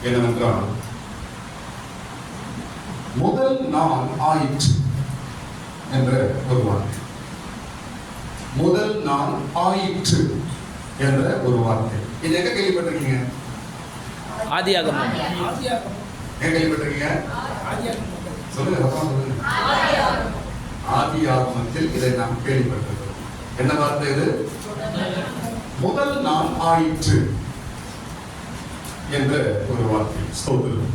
என்னவென்றால், முதல் நாள் ஆயிற்று என்ற ஒரு வார்த்தை. முதல் நாள் ஆயிற்று என்ற ஒரு வார்த்தை. இது எங்க கேள்விப்பட்டிருக்கீங்க? ஆதியாகமம். எங்க கேள்விப்பட்டிருக்கீங்க? சொல்லுங்க. ஆதியாகமத்தில் இதை நாம் கேள்விப்பட்டிருக்கிறோம். என்ன வார்த்தை இது? முதல் நாள் ஆயிற்று என்ற ஒரு வார்த்தை. ஸ்தோத்திரம்.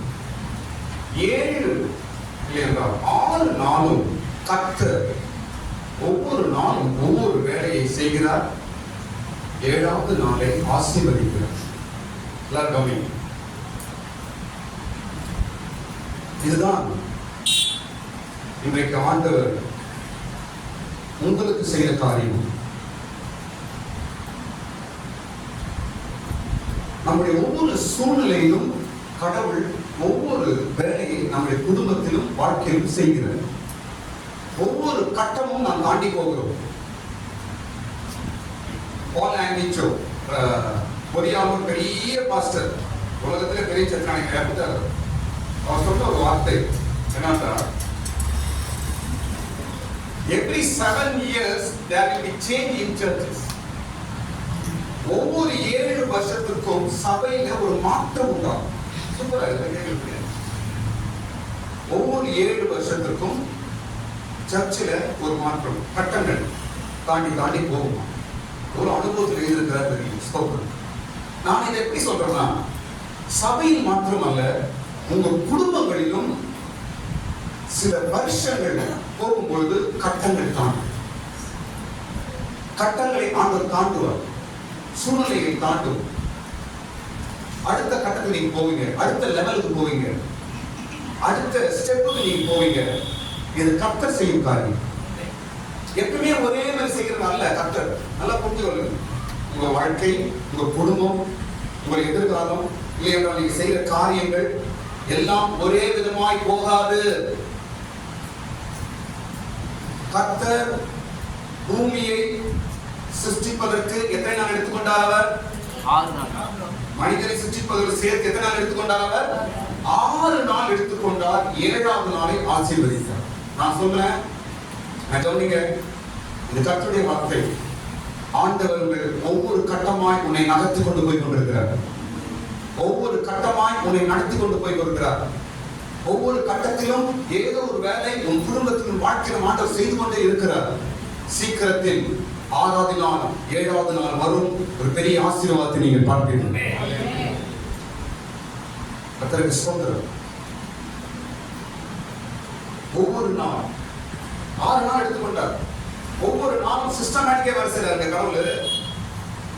6 நாளும் கர்த்தர் ஒவ்வொரு நாளும் ஒவ்வொரு வேலையை செய்கிறார். 7வது நாளை ஆசீர்வதிக்கிறார். இதுதான் இன்றைக்கு ஆண்டவர் உங்களுக்கு செய்த காரியம். நம்முடைய ஒவ்வொரு சூழ்நிலையிலும் கடவுள் ஒவ்வொரு வேலையை நம்முடைய குடும்பத்திலும் வாழ்க்கையிலும் செய்கிறார். ஒவ்வொரு கட்டமும் நாம் தாண்டி போகிறோம். பால் ஆண்டிச்சோ பொறியாளர், பெரிய பாஸ்டர், உலகத்திலே பெரிய சத்திராணிகள் இறந்துட்டார். அவர் சொன்ன ஒரு வார்த்தை என்னன்னா, every 7 years there will be change in churches. ஒவ்வொரு 7 வருஷத்துக்கும் சபையில ஒரு மாற்றம் உண்டாகும். சூப்பரா இருக்கு. ஒவ்வொரு 7 வருஷத்துக்கும் சர்ச்சில் ஒரு மாற்றம், கட்டங்கள் தாண்டி தாண்டி போகுமா. ஒரு அனுபவத்தில் இருக்கிறார் தெரியும். நான் இதை எப்படி சொல்றேன்னா, சபையில் மாற்றம் அல்ல, உங்க குடும்பங்களிலும் சில வருஷங்கள் போகும்பொழுது கட்டங்கள் தாண்டும். கட்டங்களை ஆண்டவர் தாண்டுவார். சூழ்நிலையை தாண்டும். அடுத்த கட்டத்துக்கு நீங்க போவீங்க, அடுத்த லெவலுக்கு போவீங்க, அடுத்த ஸ்டெப்புக்கு நீங்க போவீங்க. இது கர்த்தர் செய்யும் காரியம். எப்பவுமே ஒரே மாதிரி செய்யறது அல்ல. கர்த்தர் நல்லா புரிஞ்சுக்கொள்ளுங்க. உங்க வாழ்க்கை, உங்க குடும்பம், உங்க எதிர்காலம், இல்லையென்றால் நீங்க செய்யற காரியங்கள் எல்லாம் ஒரே விதமாய் போகாது. கர்த்தர் பூமியை சிருஷ்டிப்பதற்கு எத்தனை நாள் எடுத்துக்கொண்டார்? அவர் 6 நாள். மனிதனை சிருஷ்டிப்பதற்கு சேர்த்து எத்தனை நாள் எடுத்துக்கொண்டார்? அவர் 6 நாள் எடுத்துக்கொண்டார். 7வது நாளை ஆசீர்வதித்தார். நான் சொல்றேன், கவனிங்க, இது கர்த்தருடைய வார்த்தை. ஆண்டவர் ஒவ்வொரு கட்டமாய் உன்னை நகர்த்தி கொண்டு போய் கொண்டிருக்கிறார். ஒவ்வொரு கட்டமாய் உன்னை நடத்தி கொண்டு போய் கொண்டிருக்கிறார். ஒவ்வொரு கட்டத்திலும் ஏதோ ஒரு வேலை உன் குடும்பத்தின் வாழ்க்கையில் ஆண்டவர் செய்து கொண்டே இருக்கிறார். சீக்கிரத்தில் 6வது நாள் 7வது நாள் வரும். ஒரு பெரிய ஆசீர்வாதத்தை நீங்கள் பார்ப்பீர்கள். கர்த்தருக்கு ஸ்தோத்திரம். ஒவ்வொரு நாள் 6 நாள் எடுத்துக்கொண்டார். ஒவ்வொரு நாளும் சிஸ்டமேட்டிக்கா வேலை செய்யறாரு கடவுள்.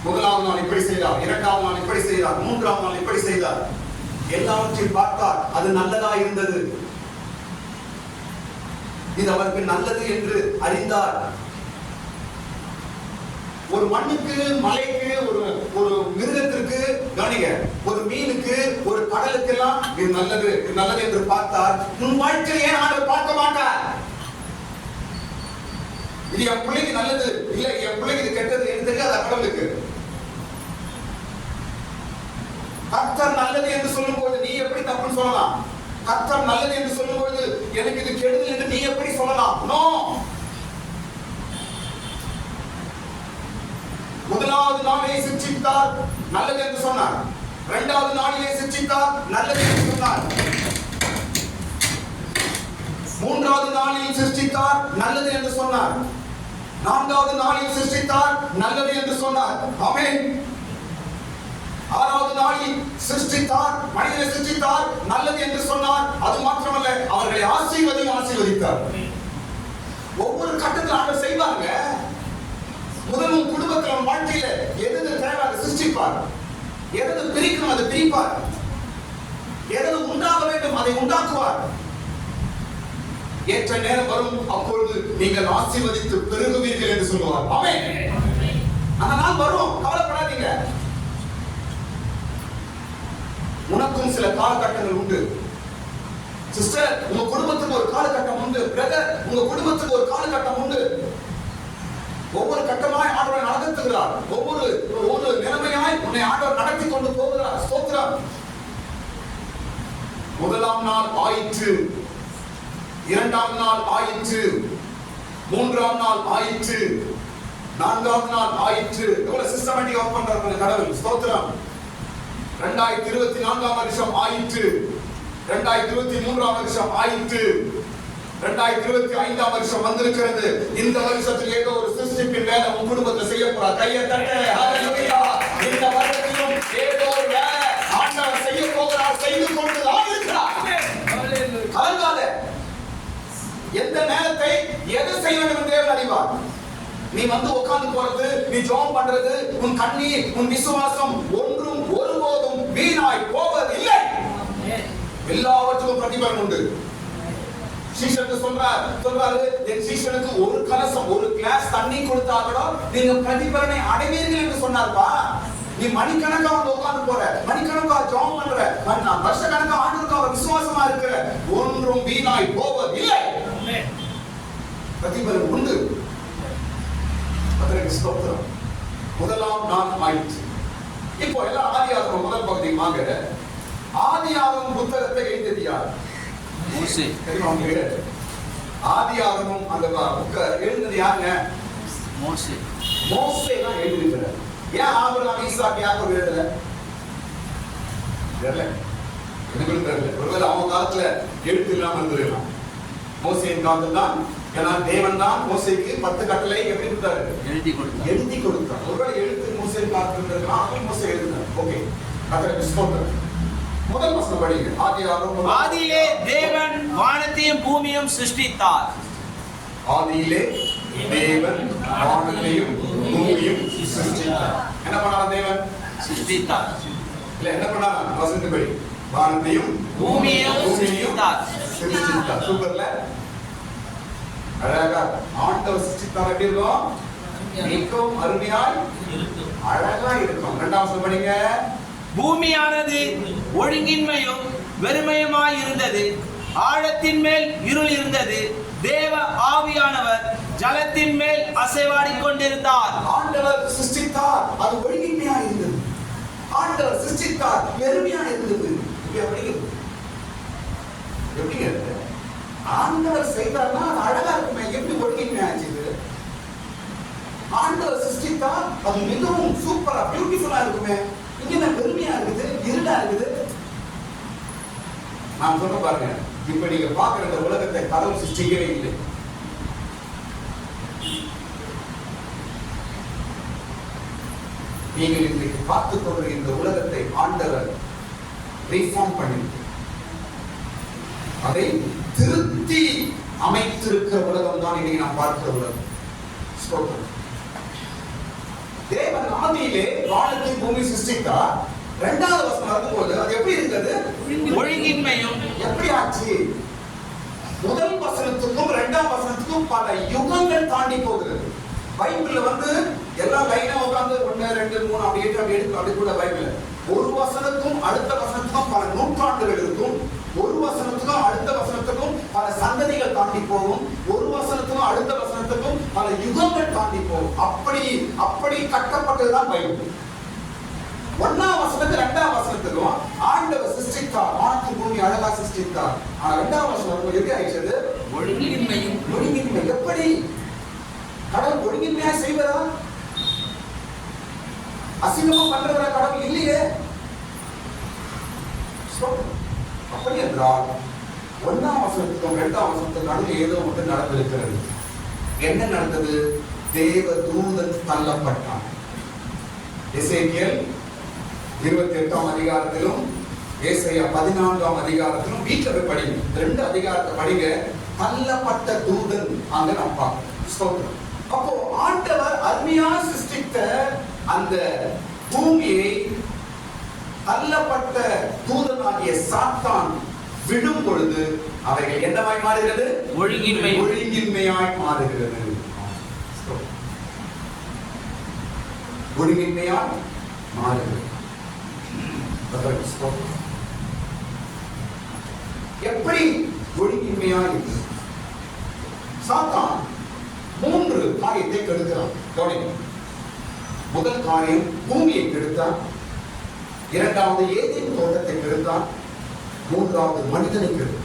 முதலாவது நாள் இப்படி செய்தார், 2வது நாள் இப்படி செய்தார், 3வது நாள் இப்படி செய்தார். எல்லாவற்றையும் பார்த்தார். அது நல்லதா இருந்தது. இது அவருக்கு நல்லது என்று அறிந்தார். ஒரு மண்ணுக்கு, மலைக்கு, ஒரு மிருகத்திற்கு, கவனிங்க, ஒரு மீனுக்கு, ஒரு கடலுக்கு எல்லாம் இது நல்லது, இது நல்லது என்று பார்த்தார். உன் வாழ்க்கையை ஆண்டவர் பார்க்க மாட்டார். இது என் பிள்ளைக்கு நல்லது, இல்ல என் பிள்ளைக்கு இது கெட்டது என்று தெரியாத கடவுளுக்கு. கர்த்தர் நல்லது என்று சொல்லும் போது நீ எப்படி தப்புன்னு சொல்லலாம்? கர்த்தர் நல்லது என்று சொல்லும் பொழுது எனக்கு இது கெடுதல் என்று நீ எப்படி சொல்லலாம்? நோ. முதலாவது நாளிலே சிருஷ்டித்தார், நல்லது என்று சொன்னார். 2வது நாளிலே சிருஷ்டித்தார், நல்லது என்று சொன்னார். 3வது நாளில் சிருஷ்டித்தார், நல்லது என்று சொன்னார். 4வது நாளில் சிருஷ்டித்தார், நல்லது என்று சொன்னார். ஆமென். 6வது நாளில் சிருஷ்டித்தார், மனிதனை சிருஷ்டித்தார், நல்லது என்று சொன்னார். அது மாத்திரமல்ல, அவர்களை ஆசீர்வதித்தார். ஒவ்வொரு கட்டத்தில் ஆண்டவர் செய்வாங்க. முதலும் குடும்பத்தில் வாழ்க்கையில எது தேவை அதை சிருஷ்டிப்பார். எது பிரிக்கணும் அதை பிரிப்பார். எது உண்டாக வேண்டும் அதை உண்டாக்குவார். ஏற்ற நேரம் வரும், அப்பொழுது நீங்கள் ஆசீர்வதித்து பெருகுவீர்கள் என்று சொல்லுவார். ஆமென். அந்த நாள் வரும், கவலைப்படாதீங்க. உனக்கும் சில காலகட்டங்கள் உண்டு. சிஸ்டர், உங்க குடும்பத்துக்கு ஒரு காலகட்டம் உண்டு. பிரதர், உங்க குடும்பத்துக்கு ஒரு காலகட்டம் உண்டு. ஒவ்வொரு கட்டமாய் ஆண்டவர் நடத்துகிறார். ஒவ்வொரு நிலைமையாய் உன்னை ஆண்டவர் நடத்தி கொண்டு போகிறார். ஸ்தோத்திரம். முதலாம் நாள் ஆயிற்று, இரண்டாம் நாள் ஆயிற்று, மூன்றாம் நாள் ஆயிற்று, நான்காவது நாள் ஆயிற்று. எவ்வளவு சிஸ்டமேட்டிக் ஒர்க் பண்றாரு கடவுள். ஸ்தோத்திரம். 2024 வருஷம் ஆயிற்று, 2023 வருஷம் ஆயிற்று, 2025 வருஷம் வந்திருக்கிறது. இந்த வருஷத்தில் ஏதோ ஒரு சிஸ்டத்தின் வேலை உன் குடும்பத்தில் செய்ய போறார். கையை தட்ட. ஹalleluya. இந்த வருஷத்திலும் ஏதோ ஒரு வேலை ஆண்டவர் செய்ய போகிறார், செய்து கொண்டு தான் இருக்கிறார். கலங்காத. எந்த நேரத்தை எதை செய்ய வேண்டும் என்று தேவன் அறிவார். நீ வந்து உட்கார்ந்து போறது, நீ ஜெபம் பண்றது, உன் கண்ணீர், உன் விசுவாசம் ஒன்றும் ஒருபோதும் வீணாய் போவதில்லை. எல்லாவற்றுக்கும் பிரதிபலன் உண்டு. சீஷனுக்கு சொல்றாரு, என் சீஷனுக்கு ஒரு கலசம், ஒரு கிளாஸ் தண்ணி கொடுத்தா கூட நீங்க பிரதிபலனை அடைவீர்கள் என்று சொன்னார்ப்பா. நீ மணிக்கணக்கா வந்து உட்கார்ந்து போற, மணிக்கணக்கா ஜெபம் பண்ற, நான் வருஷக்கணக்கா ஆண்டவருக்காக விசுவாசமா இருக்கிற, ஒன்றும் வீணாய் போவதில்லை. பிரதிபலன் உண்டு. அதற்கு ஸ்தோத்திரம். முதலாம் நாள் ஆயிற்று. இப்போ எல்லாம் ஆதியாகமம் முதல் பகுதி வாங்க. ஆதியாகமம் புத்தகத்தை எழுதியது யார்? மோசே. ஆதியாகமம் அந்த புக்க எழுதினது யாருங்க? மோசே. மோசே தான் எழுதியிருக்கிறார். ஏன் ஆபிரகாம், ஈசாக்கு, யாக்கோபு எழுதல? தெரியல. எனக்கு தெரியல. ஒருவேளை அவங்க காலத்துல எழுத்து இல்லாம இருந்திருக்கலாம். மோசேயின் காலத்துல தான், ஏன்னா தேவன் தான் மோசேக்கு 10 கட்டளை எப்படி கொடுத்தாரு? எழுதி கொடுத்தார். ஒருவேளை எழுத்து மோசேயின் காலத்துல இருந்திருக்கலாம். மோசே எழுதினார். ஓகே. அதற்கு ஸ்தோத்திரம். முதல் வசனம் படிங்க. ஆதியாகமம். ஆதியிலே தேவன் வானத்தையும் பூமியையும் சிருஷ்டித்தார். ஆதியிலே தேவன் வானத்தையும் பூமியையும் சிருஷ்டித்தார். என்ன பண்ணார் தேவன்? சிருஷ்டித்தார். இல்ல என்ன பண்ணார்? வசனத்தின்படி வானத்தையும் பூமியையும் சிருஷ்டித்தார். சூப்பர்ல. அழகா ஆண்டவர் சிருஷ்டித்தார். எப்படி இருக்கும்? மிகவும் அருமையாய் அழகா இருக்கும். இரண்டாம் வசனம் படிங்க. பூமியானது ஒழுங்கின்மையும் வெறுமையுமாய் இருந்தது, ஆழத்தின் மேல் இருள் இருந்தது, தேவ ஆவியானவர் ஜலத்தின் மேல் அசைவாடிக் கொண்டிருந்தார். ஆண்டவர் சிருஷ்டித்தார், அது ஒழுங்கின்மையா இருந்தது. ஆண்டவர் சிருஷ்டித்தார், வெறுமையா இருந்தது. எப்படிங்க ஆண்டவர் செய்தார்னா அது அழகா இருக்குமே, எப்படி ஒழுங்கின்மையா ஆச்சு? ஆண்டவர் சிருஷ்டித்தார், அது மிகவும் சூப்பரா பியூட்டிஃபுல்லா இருக்குமே. இங்க பெருமையா இருக்குது, இருளா இருக்குது. நான் சொல்ல பாருங்க, இப்ப நீங்க பாக்குற இந்த உலகத்தை கடவுள் சிருஷ்டிக்கவே இல்லை. நீங்கள் இன்றைக்கு பார்த்துக் கொள்கிற இந்த உலகத்தை ஆண்டவர் ரீஃபார்ம் பண்ணி அதை திருத்தி அமைத்திருக்கிற உலகம் தான் இன்னைக்கு நான் பார்க்கிற உலகம். தேவன் ஆதியிலே வானத்தையும் பூமி சிருஷ்டித்தார். இரண்டாவது வசனம் வரும்போது அது எப்படி இருந்தது? ஒழுங்கின்மையும். எப்படி ஆச்சு? முதல் வசனத்துக்கும் இரண்டாம் வசனத்துக்கும் பல யுகங்கள் தாண்டி போகிறது. பைபிள்ல வந்து எல்லா லைனா உட்கார்ந்து 1 2 3 அப்படி எடுத்து அப்படி கூட பைபிள்ல ஒரு வசனத்துக்கும் அடுத்த வசனத்துக்கும் பல நூற்றாண்டுகள் இருக்கும். ஒரு வசனத்துக்கும் அடுத்த வசனத்துக்கும் பல சந்ததிகள் தாண்டி போகும். ஒரு வசனத்துக்கும் அடுத்த வசனத்துக்கும் பல யுகங்கள் தாண்டி போகும். அப்படி கட்டப்பட்டதுதான் பைபிள். 1ஆம் வசனத்துக்கு 2ஆம் வசனத்துக்கும் ஆண்டவர் சிருஷ்டித்தார், வானத்து பூமி அழகா சிருஷ்டித்தார். ஆனா 2ஆம் வசனம் எப்படி ஆயிடுச்சு? ஒழுங்கின்மையும். ஒழுங்கின்மை. எப்படி கடவுள் ஒழுங்கின்மையா செய்வதா? அசிங்கமா பண்றதா கடவுள் இல்லையே. அப்படி என்றால் 1ஆம் வசனத்துக்கும் 2ஆம் வசனத்துக்கும் நடுவில் ஏதோ ஒன்று நடந்திருக்கிறது. என்ன நடந்தது? தேவ தூதன் தள்ளப்பட்டான். எசேக்கியேல் 28ஆம் அதிகாரத்திலும் ஏசாயா 14ஆம் அதிகாரத்திலும் வீட்டில் போய் படிங்க. 2 அதிகாரத்தை படிங்க. தள்ளப்பட்ட தூதன் அங்க நம்ம பார்க்கிறோம். அப்போ ஆண்டவர் அருமையா சிருஷ்டித்த அந்த பூமியை தள்ளப்பட்ட தூதனாகிய சாத்தான் விடும் பொழுது அவைகள் என்னவாய் மாறுகிறது? ஒழுங்கின்மையாய் மாறுகிறது. ஒழுங்கின்மையாய் மாறுகிறது. எப்படி ஒழுங்கின்மையாய்? சாத்தான் 3 காரியத்தை கெடுக்கிறான். கவனிங்க. முதல் காரியம் பூமியை கெடுத்தான். இரண்டாவது ஏதேன் தோட்டத்தை கெடுத்தான். மூன்றாவது மனிதனை கெடுத்தான்.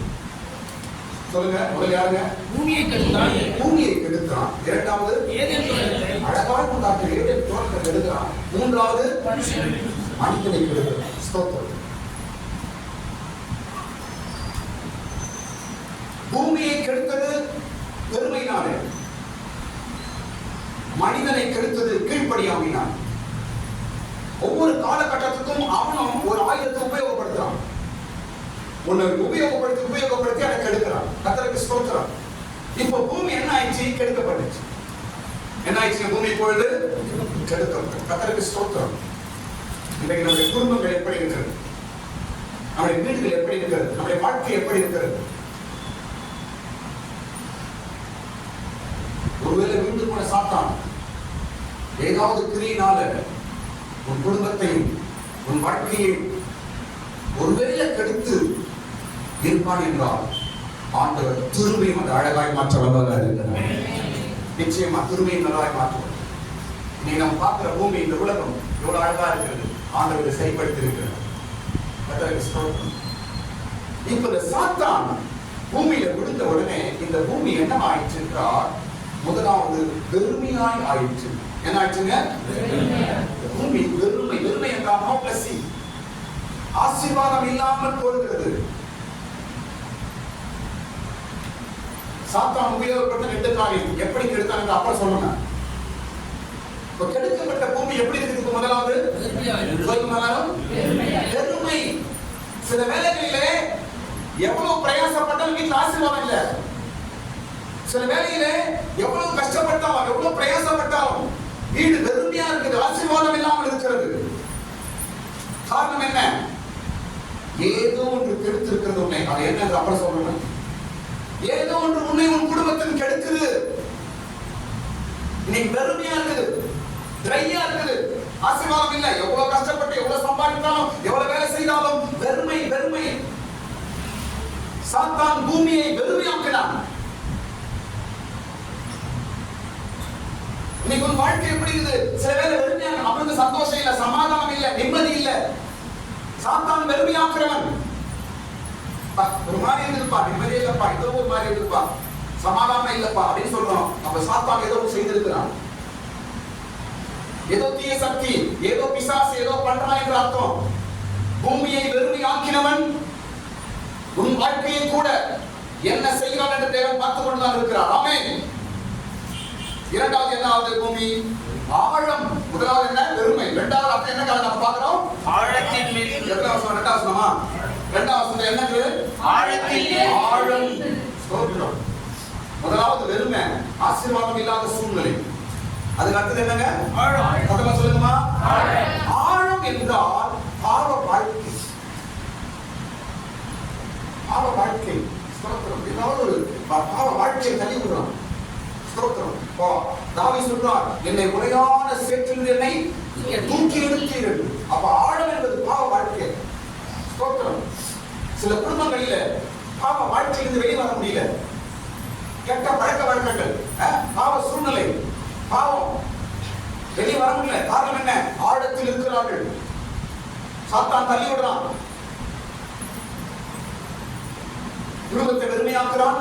சொல்லுங்க, முதல்ல யாருங்க? பூமியை கெடுத்தான். பூமியை கெடுத்தான். இரண்டாவது ஏதேன் தோட்டத்தை அழகாய் உண்டாக்கிய ஏதேன் தோட்டத்தை கெடுத்தான். மூன்றாவது மனுஷனை மனிதனை கெடுத்தான். ஸ்தோத்திரம். பூமியை கெடுத்தது பெருமையினாலே, மனிதனை கெடுத்தது கீழ்ப்படியாமையினால். ஒவ்வொரு காலகட்டத்துக்கும் அவனும் ஒரு ஆயுதத்தை உபயோகப்படுத்துறான். ஒன்னு உபயோகப்படுத்தி அதை கெடுக்கிறான். கர்த்தருக்கு ஸ்தோத்திரம். இப்போ பூமி என்ன ஆயிடுச்சு? கெடுக்கப்பட்டுச்சு. என்ன ஆயிடுச்சு? பூமி இப்பொழுது கெடுக்கப்பட்டது. கர்த்தருக்கு ஸ்தோத்திரம். இன்றைக்கு நம்முடைய குடும்பங்கள் எப்படி இருக்கிறது? நம்முடைய வீடுகள் எப்படி இருக்கிறது? நம்முடைய வாழ்க்கை எப்படி இருக்கிறது? ஒருவேளை வீட்டு கூட சாத்தான் ஏதாவது கிரியினால உன் குடும்பத்தையும் உன் வாழ்க்கையையும் ஒருவேளை கெடுத்து இருப்பான் என்றால் ஆண்டவர் திரும்பியும் அந்த அழகாய் மாற்ற வல்லவராக இருக்கிறார். நிச்சயமா திரும்பியும் நல்லாய் மாற்றுவார். நீ நம்ம பார்க்கிற பூமி, இந்த உலகம் எவ்வளவு அழகா இருக்கிறது, ஆண்டவரை சரிப்படுத்தி இருக்கிறார். இப்ப இந்த சாத்தான் பூமியில விழுந்த உடனே இந்த பூமி என்ன ஆயிடுச்சு என்றால், முதலாவது வெறுமையாய் ஆயிடுச்சு. என்ன ஆயிடுச்சுங்க? பூமி வெறுமை. வெறுமை என்றால் ஹோப்லெஸ்ஸி, ஆசீர்வாதம் இல்லாமல் போகிறது. சாத்தான் உபயோகப்பட்ட 2 காரியம் எப்படி கெடுத்தாங்க அப்புறம் சொல்லுங்க. இப்ப கெடுக்கப்பட்ட பூமி எப்படி இருக்கு? முதலாவது வெறுமை. சில வேளைகளிலே எவ்வளவு பிரயாசப்பட்டாலும் வீட்டுல ஆசீர்வாதம் இல்ல. சில வேளையிலே எவ்வளவு கஷ்டப்பட்டாலும் எவ்வளவு பிரயாசப்பட்டாலும் வீடு வெறுமையா இருக்குது, ஆசீர்வாதம் இல்லாமல் இருக்கிறது. காரணம் என்ன? ஏதோ ஒன்று கெடுத்திருக்கிறது உன்னை. அது என்ன அப்புறம் சொல்றேன். ஏதோ ஒன்று உன்னை உன் குடும்பத்தின் கெடுக்குது. இன்னைக்கு வெறுமையா இருக்குது, ட்ரையா இருக்குது, ஆசீர்வாதம் இல்லை. எவ்வளவு கஷ்டப்பட்டு எவ்வளவு சம்பாதித்தாலும் எவ்வளவு வேலை செய்தாலும் வெறுமை வெறுமை. சாத்தான் பூமியை வெறுமையாக்கினான். இன்னைக்கு உன் வாழ்க்கை எப்படி இருக்குது? சில வேலை வெறுமையாக, அவனுக்கு சந்தோஷம் இல்ல, சமாதானம் இல்ல, நிம்மதி இல்ல. சாத்தான் வெறுமையாக்குறவன். ஒரு மாதிரி இருந்திருப்பா, நிம்மதி இல்லப்பா, ஏதோ ஒரு மாதிரி இருந்திருப்பா, சமாதானம் இல்லப்பா அப்படின்னு சொல்றோம். அப்ப சாத்தான் ஏதோ செய்திருக்கிறான். ஏதோ தீய சக்தி, ஏதோ பிசாசு ஏதோ பண்றான் என்று அர்த்தம். பூமியை வெறுமையாக்கினவன் உன் வாழ்க்கையை கூட என்ன செய்கிறான் என்று தேவன் பார்த்துக் கொண்டுதான் இருக்கிறார். ஆமென். இரண்டாவது என்ன ஆகுது? பூமி ஆழம். முதலாவது என்ன? வெறுமை. இரண்டாவது அர்த்தம் என்ன நம்ம பார்க்கிறோம்? ஆழத்தின் மேல். எத்தனை வருஷம்? இரண்டாவது வருஷமா? இரண்டாவது வருஷம் என்னது? ஆழத்தில் ஆழம். ஸ்தோத்திரம். முதலாவது வெறுமை, ஆசீர்வாதம் இல்லாத சூழ்நிலை. அதுக்கு அடுத்தது என்னங்க? ஆழம். முதல்ல சொல்லுங்கம்மா. ஆழம் என்றால் பாவ வாழ்க்கை. பாவ வாழ்க்கை. ஸ்தோத்திரம். ஏதாவது ஒரு பாவ வாழ்க்கையை தள்ளி விடுறோம். ஸ்தோத்திரம். தாவீது சொல்றார், என்னை உரையான சேற்றில் என்னை தூக்கி எடுத்தீர்கள். அப்ப ஆழம் என்பது பாவ வாழ்க்கை. ஸ்தோத்திரம். சில குடும்பங்களில பாவ வாழ்க்கையிலிருந்து வெளியே வர முடியல. கெட்ட பழக்க வழக்கங்கள், பாவ சூழ்நிலை, பாவம், வெளியே வர முடியல. காரணம் என்ன? ஆழத்தில் இருக்கிறார்கள். சாத்தான் தள்ளி விடுறான், குடும்பத்தை வெறுமையாக்குறான்.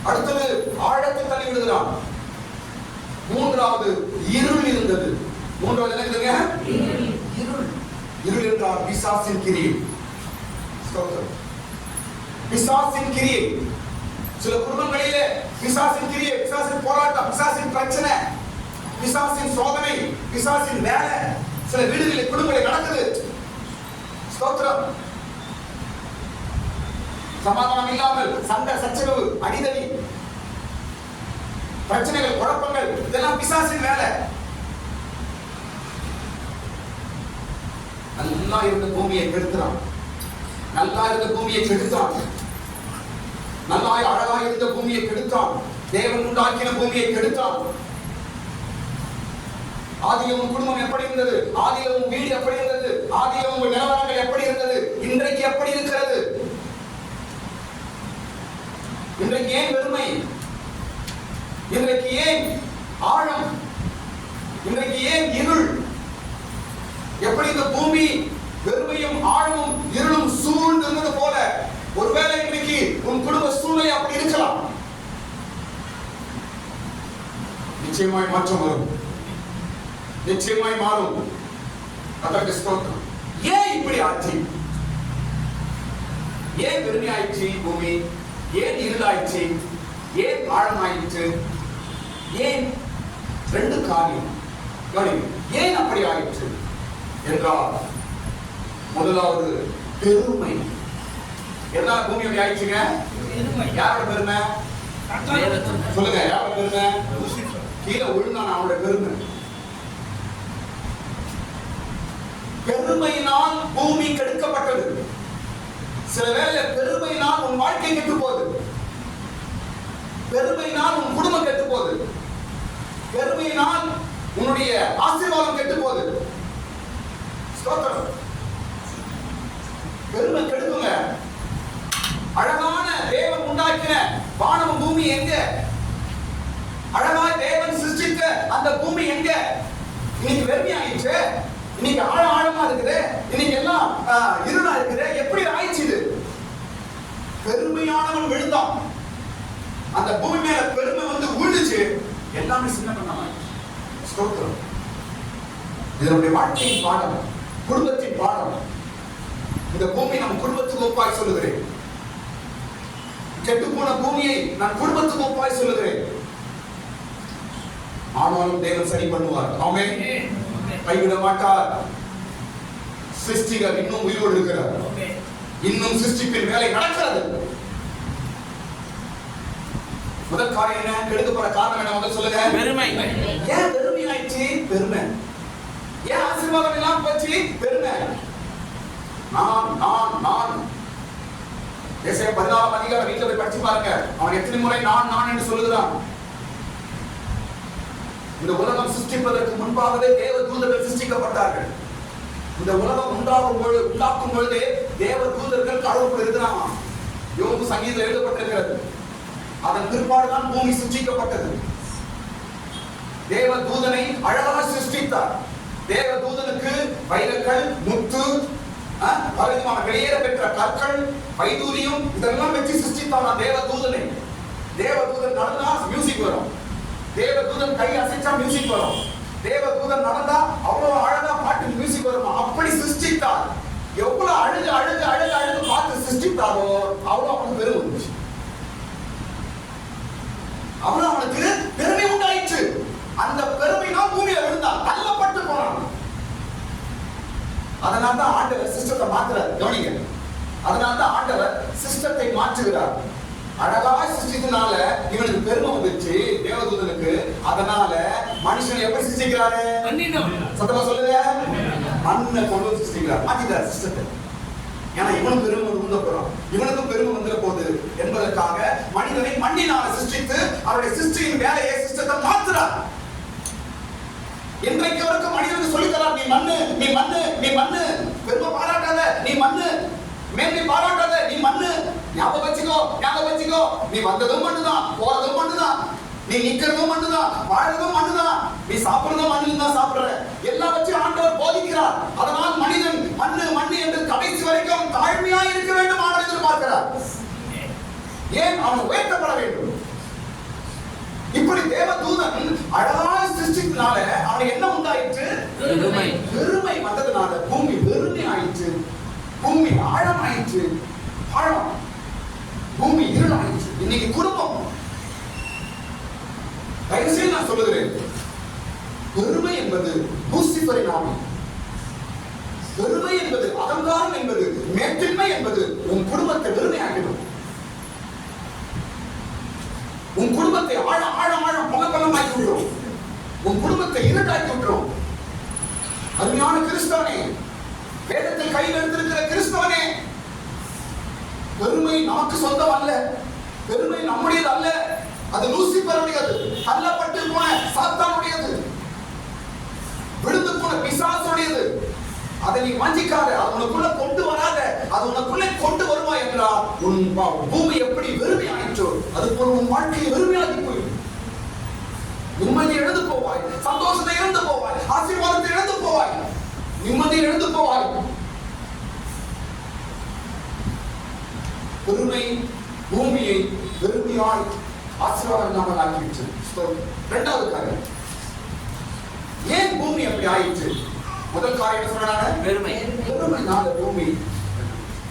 அடுத்தது ஆழத்தில் தள்ளி விடுகிறான். மூன்றாவது இருள் இருந்தது. மூன்றாவது என்ன இருக்குதுங்க? இருள். இருள் என்றால் பிசாசின் கிரியை. பிசாசின் கிரியை. சில குடும்பங்களிலே பிசாசின் கிரியை, பிசாசின் போராட்டம், பிசாசின் பிரச்சனை, பிசாசின் சோதனை, பிசாசின் வேலை சில வீடுகளில் குடும்பங்களில் நடக்குது. ஸ்தோத்திரம். சமாதானம் இல்லாமல் சண்டை, சச்சரவு, அடிதடி, பிரச்சனைகள், குழப்பங்கள், இதெல்லாம் பிசாசின் வேலை. நல்லா இருந்த பூமியை கெடுத்தான். நல்லா இருந்த பூமியை கெடுத்தான். நல்லா அழகாக இருந்த பூமியை கெடுத்தான். தேவன் உண்டாக்கின பூமியை கெடுத்தான். ஆதியில உன் குடும்பம் எப்படி இருந்தது? ஆதியில உன் வீடு எப்படி இருந்தது? ஆதியில உங்கள் நிலவரங்கள் எப்படி இருந்தது? இன்றைக்கு எப்படி இருக்கிறது? இன்றைக்கு ஏன் வெறுமை? இன்றைக்கு ஏன் ஆழம்? இன்றைக்கு ஏன் இருள்? எப்படி இந்த பூமி வெறுமையும் ஆழமும் இருளும் சூழ்ந்திருந்தது போல நிச்சயமாய் மாற்றம் வரும், நிச்சயமாய் மாறும். அதற்கு ஸ்தோத்திரம். ஏன் இப்படி ஆச்சு? ஏன் வெறுமையாயிடுச்சு பூமி? ஏன் இருளாயிடுச்சு? ஏன் ஆழமாயிடுச்சு? ஏன்? ரெண்டு காரியம். ஏன் அப்படி ஆயிடுச்சு என்றால், முதலாவது பெருமை. எல்லா பூமி அப்படி ஆயிடுச்சுங்க. யாரோட பெருமை? சொல்லுங்க, யாரோட பெருமை? கீழே விழுந்தான் அவனோட பெருமை. பெருமையினால் பூமி கெடுக்கப்பட்டது. சில வேளை பெருமையினால் உன் வாழ்க்கை கெட்டு போகுது, பெருமையினால் உன் குடும்பம் கெட்டு போகுது, பெருமையினால் உன்னுடைய ஆசீர்வாதம் கெட்டு போகுது. ஸ்தோத்திரம். பெருமை கெடுக்குங்க. அழகான தேவன் உண்டாக்கின வானம் பூமி எங்க? அழகாய் தேவன் சிருஷ்டித்த அந்த பூமி எங்க? இன்னைக்கு வெறுமை ஆயிடுச்சு, இன்னைக்கு ஆழமா இருக்குது, இன்னைக்கு எல்லாம் இருளா இருக்குது. எப்படி ஆயிடுச்சு இது? பெருமையானவன் விழுந்தான். அந்த பூமி மேல பெருமை வந்து விழுந்துச்சு, எல்லாமே சின்ன பண்ணாம. ஸ்தோத்திரம். இது நம்முடைய வாழ்க்கையின் பாடம், குடும்பத்தின் பாடம். இந்த பூமி நம் குடும்பத்துக்கு ஒப்பாய் சொல்லுகிறேன். கெட்டு போன பூமியை நான் குடும்பத்துக்கு ஒப்பாய் சொல்லுகிறேன். ஆனாலும் தேவன் சரி பண்ணுவார். ஆமென். கைவிட மாட்டார். சிருஷ்டிகர் இன்னும் உயிரோடு இருக்கிறார். இன்னும் சிருஷ்டிப்பின் வேலை நடக்கிறது. முதல் காரியம் என்ன? கெடுக்கப்பட காரணம் என்ன? முதல் சொல்லுங்க. பெருமை. ஏன் பெருமை ஆயிடுச்சு? பெருமை. ஏன் ஆசீர்வாதம் எல்லாம் போச்சு? பெருமை. நான் நான் நான். ஏசாயா 14 அதிகாரம் வீட்டுல போய் படிச்சு பாருங்க. அவன் எத்தனை முறை நான் நான் என்று சொல்லுகிறான். இந்த உலகம் சிருஷ்டிப்பதற்கு முன்பாகவே தேவ தூதர்கள் சிருஷ்டிக்கப்பட்டார்கள். இந்த உலகம் உண்டாக்கும் பொழுதே தேவ தூதர்கள் கடவுளுக்குள் இருக்கிறாங்க. யோபு சங்கீதத்தில் எழுதப்பட்டிருக்கிறது. அதன் பிற்பாடுதான் பூமி சிருஷ்டிக்கப்பட்டது. தேவ தூதனை அழகாக சிருஷ்டித்தார். தேவ தூதனுக்கு வைரக்கல், முத்து, பலவிதமான வெளியேற பெற்ற கற்கள், வைதூரியம் இதெல்லாம் வச்சு சிருஷ்டித்தார் தேவ தூதனை. தேவ தூதன் நடந்தா மியூசிக் வரும், தேவ தூதன் கை அசைச்சா மியூசிக் வரும், தேவ தூதன் நடந்தா அவ்வளவு அழகா பாட்டு மியூசிக் வரும். அப்படி சிருஷ்டித்தார். எவ்வளவு அழுது அழுது அழுது அழுது பார்த்து சிருஷ்டித்தாரோ அவ்வளவு அவனுக்கு பெருமை வந்துச்சு, அவ்வளவு அவனுக்கு பெருமை உண்டாயிற்று. அந்த பெருமைனா பூமியில விழுந்தான், தள்ளப்பட்டு போனான். அதனால்தான் ஆண்டவர் சிஸ்டத்தை மாற்றுறார். கவனிங்க, அதனால்தான் ஆண்டவர் சிஸ்டத்தை மாற்றுகிறார். அழகாய் சிருஷ்டித்தனால இவனுக்கு பெருமை வந்துச்சு தேவதூதனுக்கு. அதனால மனுஷன் எப்படி சிருஷ்டிக்கிறாரு? சத்தமா சொல்லுங்க. மண்ணை கொண்டு சிருஷ்டிக்கிறார், மாற்றிக்கிறார் சிஸ்டத்தை. ஏன்னா இவனுக்கு பெருமை வந்து போறோம், இவனுக்கும் பெருமை வந்துட போகுது என்பதற்காக மனிதனை மண்ணினால சிருஷ்டித்து அவருடைய சிருஷ்டியின் வேலையை சிஸ்டத்தை மாற்றுறார். இன்றைக்கு வரைக்கும் மனிதனுக்கு சொல்லித்தரார், நீ மண்ணு, நீ மண்ணு, நீ மண்ணு, பெருமை பாராட்டாத, நீ மண்ணு, மேன்மை பாராட்டாத, நீ மண்ணு. ஞாபகம் வச்சுக்கோ, ஞாபகம் வச்சுக்கோ, நீ வந்ததும் மண்ணுதான், போறதும் மண்ணுதான், நீ நிக்கிறதும் மண்ணுதான், வாழ்றதும் மண்ணுதான், நீ சாப்பிடுறதும் மண்ணில் தான் சாப்பிடுற. எல்லாம் வச்சு ஆண்டவர் போதிக்கிறார். அதனால் மனிதன் மண்ணு மண்ணு என்று கடைசி வரைக்கும் தாழ்மையா இருக்க வேண்டும் ஆண்டவர் எதிர்பார்க்கிறார். ஏன்? அவன் உயர்த்தப்பட வேண்டும். இப்படி தேவ தூதன் அழகாக சிருஷ்டித்தனால அவனுக்கு என்ன உண்டாயிற்று? பெருமை. பெருமை வந்ததுனால பூமி வெறுமை ஆயிற்று, பூமி ஆழமாயிற்று, ஆழம், பூமி இருளாயிற்று. இன்னைக்கு குடும்பம், தயவுசெய்து நான் சொல்லுகிறேன், பெருமை என்பது லூசிபரின் ஆவி. பெருமை என்பது, அகங்காரம் என்பது, மேட்டின்மை என்பது உன் குடும்பத்தை வெறுமையாக்கிடும். உன் குடும்பத்தை ஆழ ஆழ ஆழம் பலமாக்கி விடுறோம், உன் குடும்பத்தை இருட்டாக்கி விட்டுரும். அருமையான கிறிஸ்தவனே, வேதத்தை கையில் எடுத்திருக்கிற கிறிஸ்தவனே, பெருமை நமக்கு சொந்தம் அல்ல, பெருமை நம்முடையது அல்ல, அது லூசிபருடையது, தள்ளப்பட்டு போன சாத்தானுடையது, விழுந்து போன பிசாசுடையது. அதை நீ வாஞ்சிக்காத, அது உனக்குள்ள கொண்டு வராத. அது உனக்குள்ளே கொண்டு வருவாய் என்றால் உன் பூமி எப்படி வெறுமை ஆயிற்றோ அது போல உன் வாழ்க்கையை வெறுமையாகி போயிடும். நிம்மதி இழந்து போவாய், சந்தோஷத்தை இழந்து போவாய், ஆசீர்வாதத்தை இழந்து போவாய், நிம்மதி இழந்து போவாய். பெருமை பூமியை வெறுமையாய் ஆசீர்வாதம் இல்லாமல் ஆக்கிடுச்சு. இரண்டாவது காரியம், ஏன் பூமி அப்படி ஆயிடுச்சு? முதல் காரியம் என்ன சொன்னாங்க? பெருமைனால பூமி.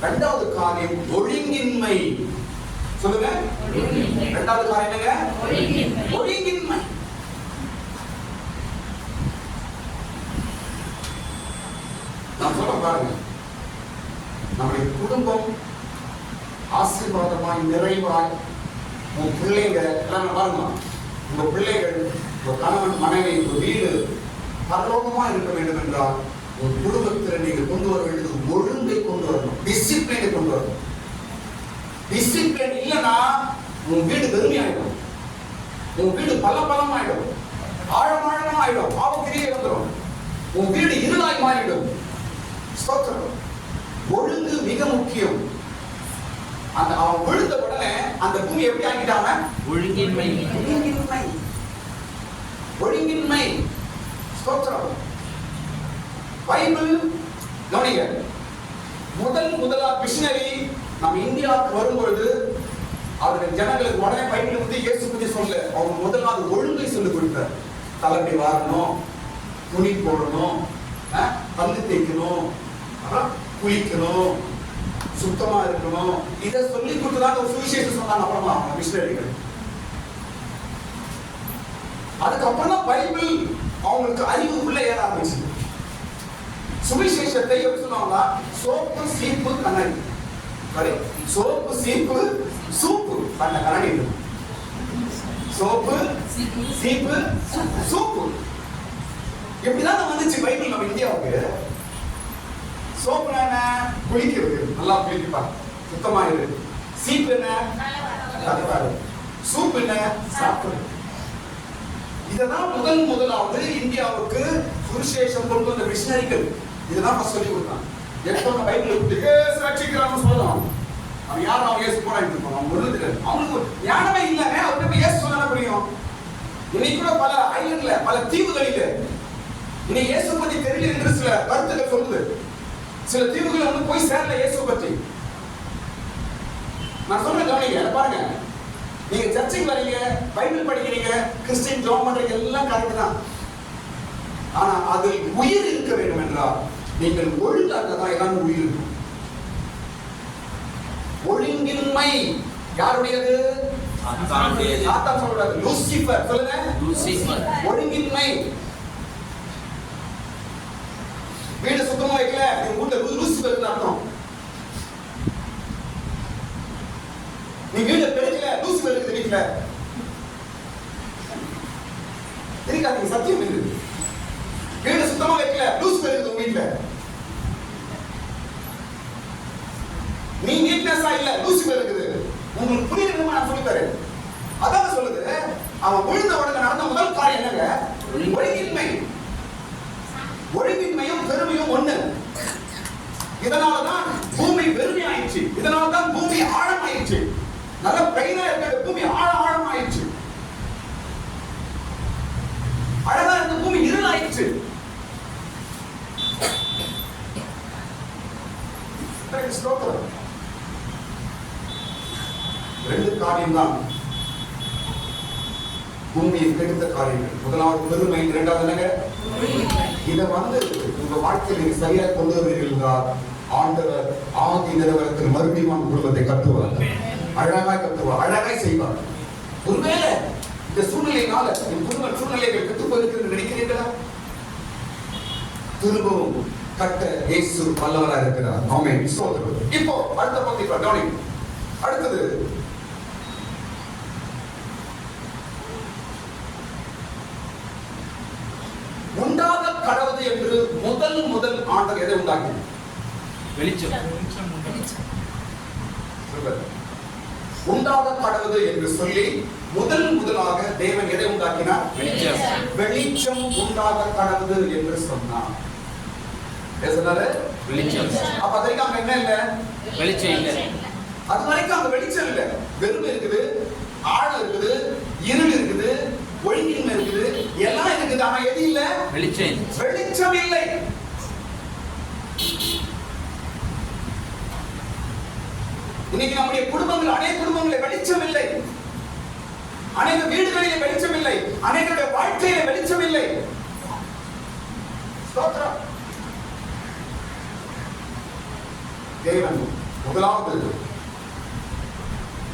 இரண்டாவது காரியம் ஒழுங்கின்மை. சொல்லுங்க. இரண்டாவது காரியம் என்னங்க? ஒழுங்கின்மை. நான் சொல்ல பாருங்க, நம்முடைய குடும்பம் ஆசீர்வாதமாய் நிறைவாய், உங்க பிள்ளைங்க எல்லாம் பாருங்க, உங்க பிள்ளைகள், உங்க கணவன் மனைவி, உங்க வீடு பரலோகமா இருக்க வேண்டும் என்றால் உங்க குடும்பத்தில் நீங்கள் கொண்டு வர வேண்டியது ஒழுங்கை கொண்டு வரணும், டிசிப்ளினை கொண்டு வரணும். டிசிப்ளின் இல்லைன்னா உன் வீடு வெறுமையாயிடும், உன் வீடு பலமாயிடும், ஆழமாழமா ஆயிடும், பாவக்கிரியை வந்துடும், உன் வீடு இருளாய் மாறிடும். ஸ்தோத்திரம். ஒழுங்கு மிக முக்கியம். அந்த அவன் விழுந்த உடனே அந்த பூமி எப்படி ஆக்கிட்டாங்க? ஒழுங்கின்மை. ஒழுங்கின்மை. ஸ்தோத்திரம். பைபிள் கவனிங்க, முதலா மிஷனரி நம்ம இந்தியாவுக்கு வரும்பொழுது அவர்கள் ஜனங்களுக்கு உடனே பைபிள் வந்து இயேசு பத்தி சொல்ல, அவங்க முதலாவது ஒழுங்கை சொல்லிக் கொடுத்தார். தலைப்படி வாரணும், துணி போடணும், பல்லு தேய்க்கணும், குளிக்கணும், சுத்தமா இருக்கணும். இதை சொல்லி கொடுத்துதான் ஒரு சுவிசேஷம் சொன்னாங்க. அப்புறமா மிஷனரிகள் அதுக்கப்புறம் தான் பைபிள் அவங்களுக்கு அறிவுக்குள்ள ஏற ஆரம்பிச்சு. சுவிசேஷத்தை எப்படி சொல்லுவாங்களா? சோப்பு சீப்பு கண்ணாடி. சோப்பு சீப்பு சூப்பு பண்ண கண்ணாடி. சோப்பு சீப்பு சூப்பு எப்படிதான் வந்துச்சு பைபிள் நம்ம இந்தியாவுக்கு. சோப்பு என்ன? குளிக்கிறது, நல்லா குளிப்பாங்க, சுத்தமா இருக்கு. சீப்பு என்ன? சூப் என்ன? சாப்பிடுறது. இதெல்லாம் முதலாவது இந்தியாவுக்கு சுவிசேஷம் கொண்டு வந்த மிஷனரிகள் இதெல்லாம் சொல்லி கொடுத்தாங்க. எப்போ பைபிள் இயேசு ரட்சிக்கிறான்னு சொல்லலாம், அவன் யாரும் அவன் இயேசு போராடிட்டு இருப்பான், அவன் ஒழுங்குது, அவனுக்கு ஞானமே இல்லைங்க. அவர்கிட்ட இயேசு சொன்னா புரியும். இன்னைக்கு கூட பல ஐலண்ட்ல, பல தீவுகளில் இன்னைக்கு இயேசு பத்தி தெரியல என்று சில கருத்துக்கள் சொல்லுது. சில தீவுகள் வந்து போய் சேரல இயேசு பத்தி. நான் சொல்றேன் கவனிங்க, பாருங்க. நீங்க சர்ச்சுக்கு வரீங்க, பைபிள் படிக்கிறீங்க, கிறிஸ்டியன் ஜாப் பண்றீங்க, எல்லாம் கரெக்ட் தான். ஆனா அதில் உயிர் இருக்க வேண்டும் என்றால் நீங்கள் ஒழுங்காக தான் எல்லாம் உயிர் இருக்கும். ஒழுங்கின்மை யாருடையது? சாத்தான் சொல்றாரு. லூசிபர். சொல்லுங்க. லூசிபர். ஒழுங்கின்மை. வீடு சுத்தமா வைக்கல, நீங்க வீட்டுல லூசிபர் அர்த்தம். நீ வீடு பெருக்கல, லூசிபர் இருக்குது வீட்டுல. தெரியாதீங்க, சத்தியம் இருக்குது. வீடு சுத்தமா வைக்கல, லூசிபர் இருக்குது உங்க வீட்டுல. நீ நீட்னஸா இல்ல, லூசிபர் இருக்குது. உங்களுக்கு புரியணுமா நான் சொல்லி தரேன். அதான் சொல்லுது, அவன் விழுந்த உடனே நடந்த முதல் காரியம் என்னங்க? ஒழுங்கின்மை. ஒழுங்கின்மையும் பெருமையும் ஒண்ணு. இதனாலதான் பூமி வெறுமை ஆயிடுச்சு. இதனாலதான் பூமி ஆழமாயிடுச்சு. நல்ல பிளைனா இருக்கிற பூமி ஆழமாயிடுச்சு. அழகா இருந்த பூமி இருளாயிடுச்சு. ரெண்டு காரியம் தான் பூமியை கெடுத்த காரியங்கள். முதலாவது பெருமை, இரண்டாவது என்னங்க? இதை வந்து உங்க வாழ்க்கையில் நீங்க சரியா கொண்டு வருவீர்கள் என்றால் ஆண்டவர் ஆதி நிறுவனத்தில் மறுபடியும் குடும்பத்தை கட்டுவார். அழகாய் கட்டுவார், அழகாய் செய்வார். ஒருவேளை இந்த சூழ்நிலையினால என் குடும்ப சூழ்நிலைகள் கெட்டு போயிருக்கிறது நினைக்கிறீர்களா? திரும்பவும் கட்ட இயேசு வல்லவராக இருக்கிறார். ஆமென். இப்போ அடுத்த பகுதி கவனிங்க. அடுத்தது உண்டாக கடவுது என்று முதல் ஆண்டவர் எதை உண்டாக்கினார்? வெளிச்சம். உண்டாக கடவுது என்று சொல்லி முதலாக தேவன் எதை உண்டாக்கினார்? வெளிச்சம் உண்டாக கடவுது என்று சொன்னார். வெளிச்சம். அப்ப அது வரைக்கும் அங்க என்ன இல்ல? வெளிச்சம் இல்ல. அது வரைக்கும் அங்க வெளிச்சம் இல்ல. வெறுமை இருக்குது, ஆழம் இருக்குது, இருள் இருக்குது, ஒழுங்கின்மை இருக்குது, எல்லாம் இருக்குது. ஆனா எது இல்ல? வெளிச்சம். வெளிச்சம் இல்லை. இன்னைக்கு நம்முடைய குடும்பங்கள், அநேக குடும்பங்களில் வெளிச்சம் இல்லை. அநேக வீடுகளிலே வெளிச்சம் இல்லை, அநேகருடைய வாழ்க்கையிலே வெளிச்சம் இல்லை. ஸ்தோத்திரம். தேவன் முதலாவது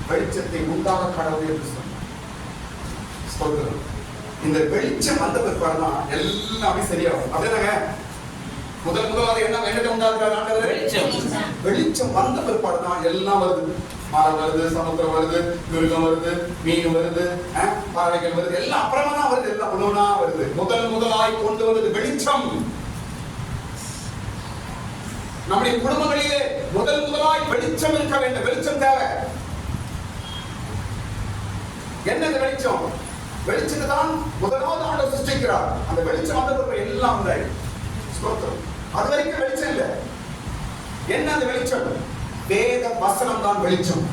வெளிச்சத்தை உண்டாக கடவுள் என்று சொன்னார். ஸ்தோத்திரம். இந்த வெளிச்சம் வந்த பிற்பாடுதான் எல்லாமே சரியாகும். அப்படிதாங்க முதலாவது என்ன என்னத்தை உண்டாக்குறாரு ஆண்டவர்? வெளிச்சம் வந்த பிற்பாடுதான் எல்லாம் வருது. மரம் வருது, சமுத்திரம் வருது, மிருகம் வருது, மீன் வருது, பறவைகள் வருது, எல்லாம் அப்புறமா தான் வருது. எல்லாம் ஒண்ணா வருது. முதலாய் கொண்டு வந்தது வெளிச்சம். நம்முடைய குடும்பங்களிலே முதலாய் வெளிச்சம் இருக்க வேண்டும். வெளிச்சம் தேவை. என்னது வெளிச்சம்? வெளிச்சத்தை தான் முதலாவது ஆண்டவர் சிருஷ்டிக்கிறார். அந்த வெளிச்சம் வந்த பிறகு எல்லாம் வந்தாய். ஸ்தோத்திரம். அது வரைக்கும் வெளிச்சம் இல்லை. என்ன அந்த வெளிச்சம்? வேத வசனம் தான் வெளிச்சம்.